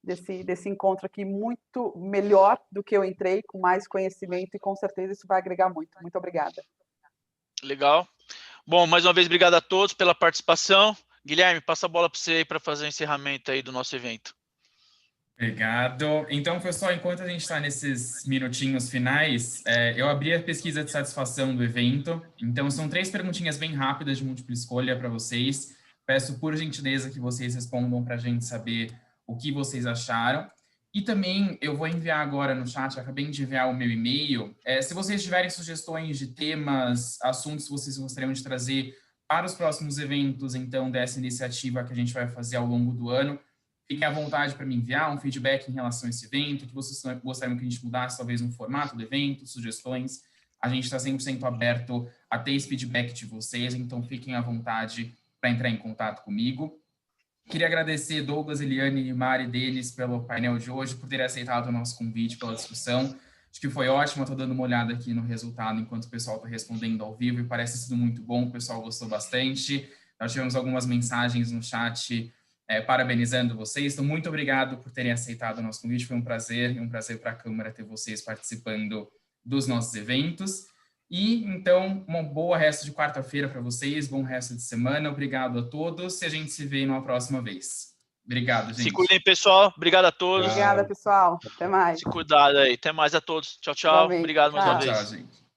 desse encontro aqui muito melhor do que eu entrei, com mais conhecimento, e com certeza isso vai agregar muito. Muito obrigada. Legal. Bom, mais uma vez, obrigado a todos pela participação. Guilherme, passa a bola para você aí para fazer o encerramento aí do nosso evento. Obrigado. Então, pessoal, enquanto a gente está nesses minutinhos finais, eu abri a pesquisa de satisfação do evento. Então, são 3 perguntinhas bem rápidas de múltipla escolha para vocês. Peço, por gentileza, que vocês respondam para a gente saber o que vocês acharam. E também, eu vou enviar agora no chat, acabei de enviar o meu e-mail. Se vocês tiverem sugestões de temas, assuntos que vocês gostariam de trazer para os próximos eventos, então, dessa iniciativa que a gente vai fazer ao longo do ano, fiquem à vontade para me enviar um feedback em relação a esse evento, que vocês gostariam que a gente mudasse, talvez, no formato do evento, sugestões. A gente está 100% aberto a ter esse feedback de vocês, então fiquem à vontade para entrar em contato comigo. Queria agradecer Douglas, Eliane, Mari e Denis pelo painel de hoje, por terem aceitado o nosso convite, pela discussão. Acho que foi ótimo, estou dando uma olhada aqui no resultado enquanto o pessoal está respondendo ao vivo e parece ter sido muito bom, o pessoal gostou bastante. Nós tivemos algumas mensagens no chat parabenizando vocês. Então, muito obrigado por terem aceitado o nosso convite. Foi um prazer para a Câmara ter vocês participando dos nossos eventos. E, então, uma boa resto de quarta-feira para vocês, bom resto de semana. Obrigado a todos e a gente se vê numa próxima vez. Obrigado, gente. Se cuidem, pessoal. Obrigado a todos. Obrigada, pessoal. Até mais. Se cuidar aí. Até mais a todos. Tchau, tchau. Obrigado mais uma vez. Tchau, gente.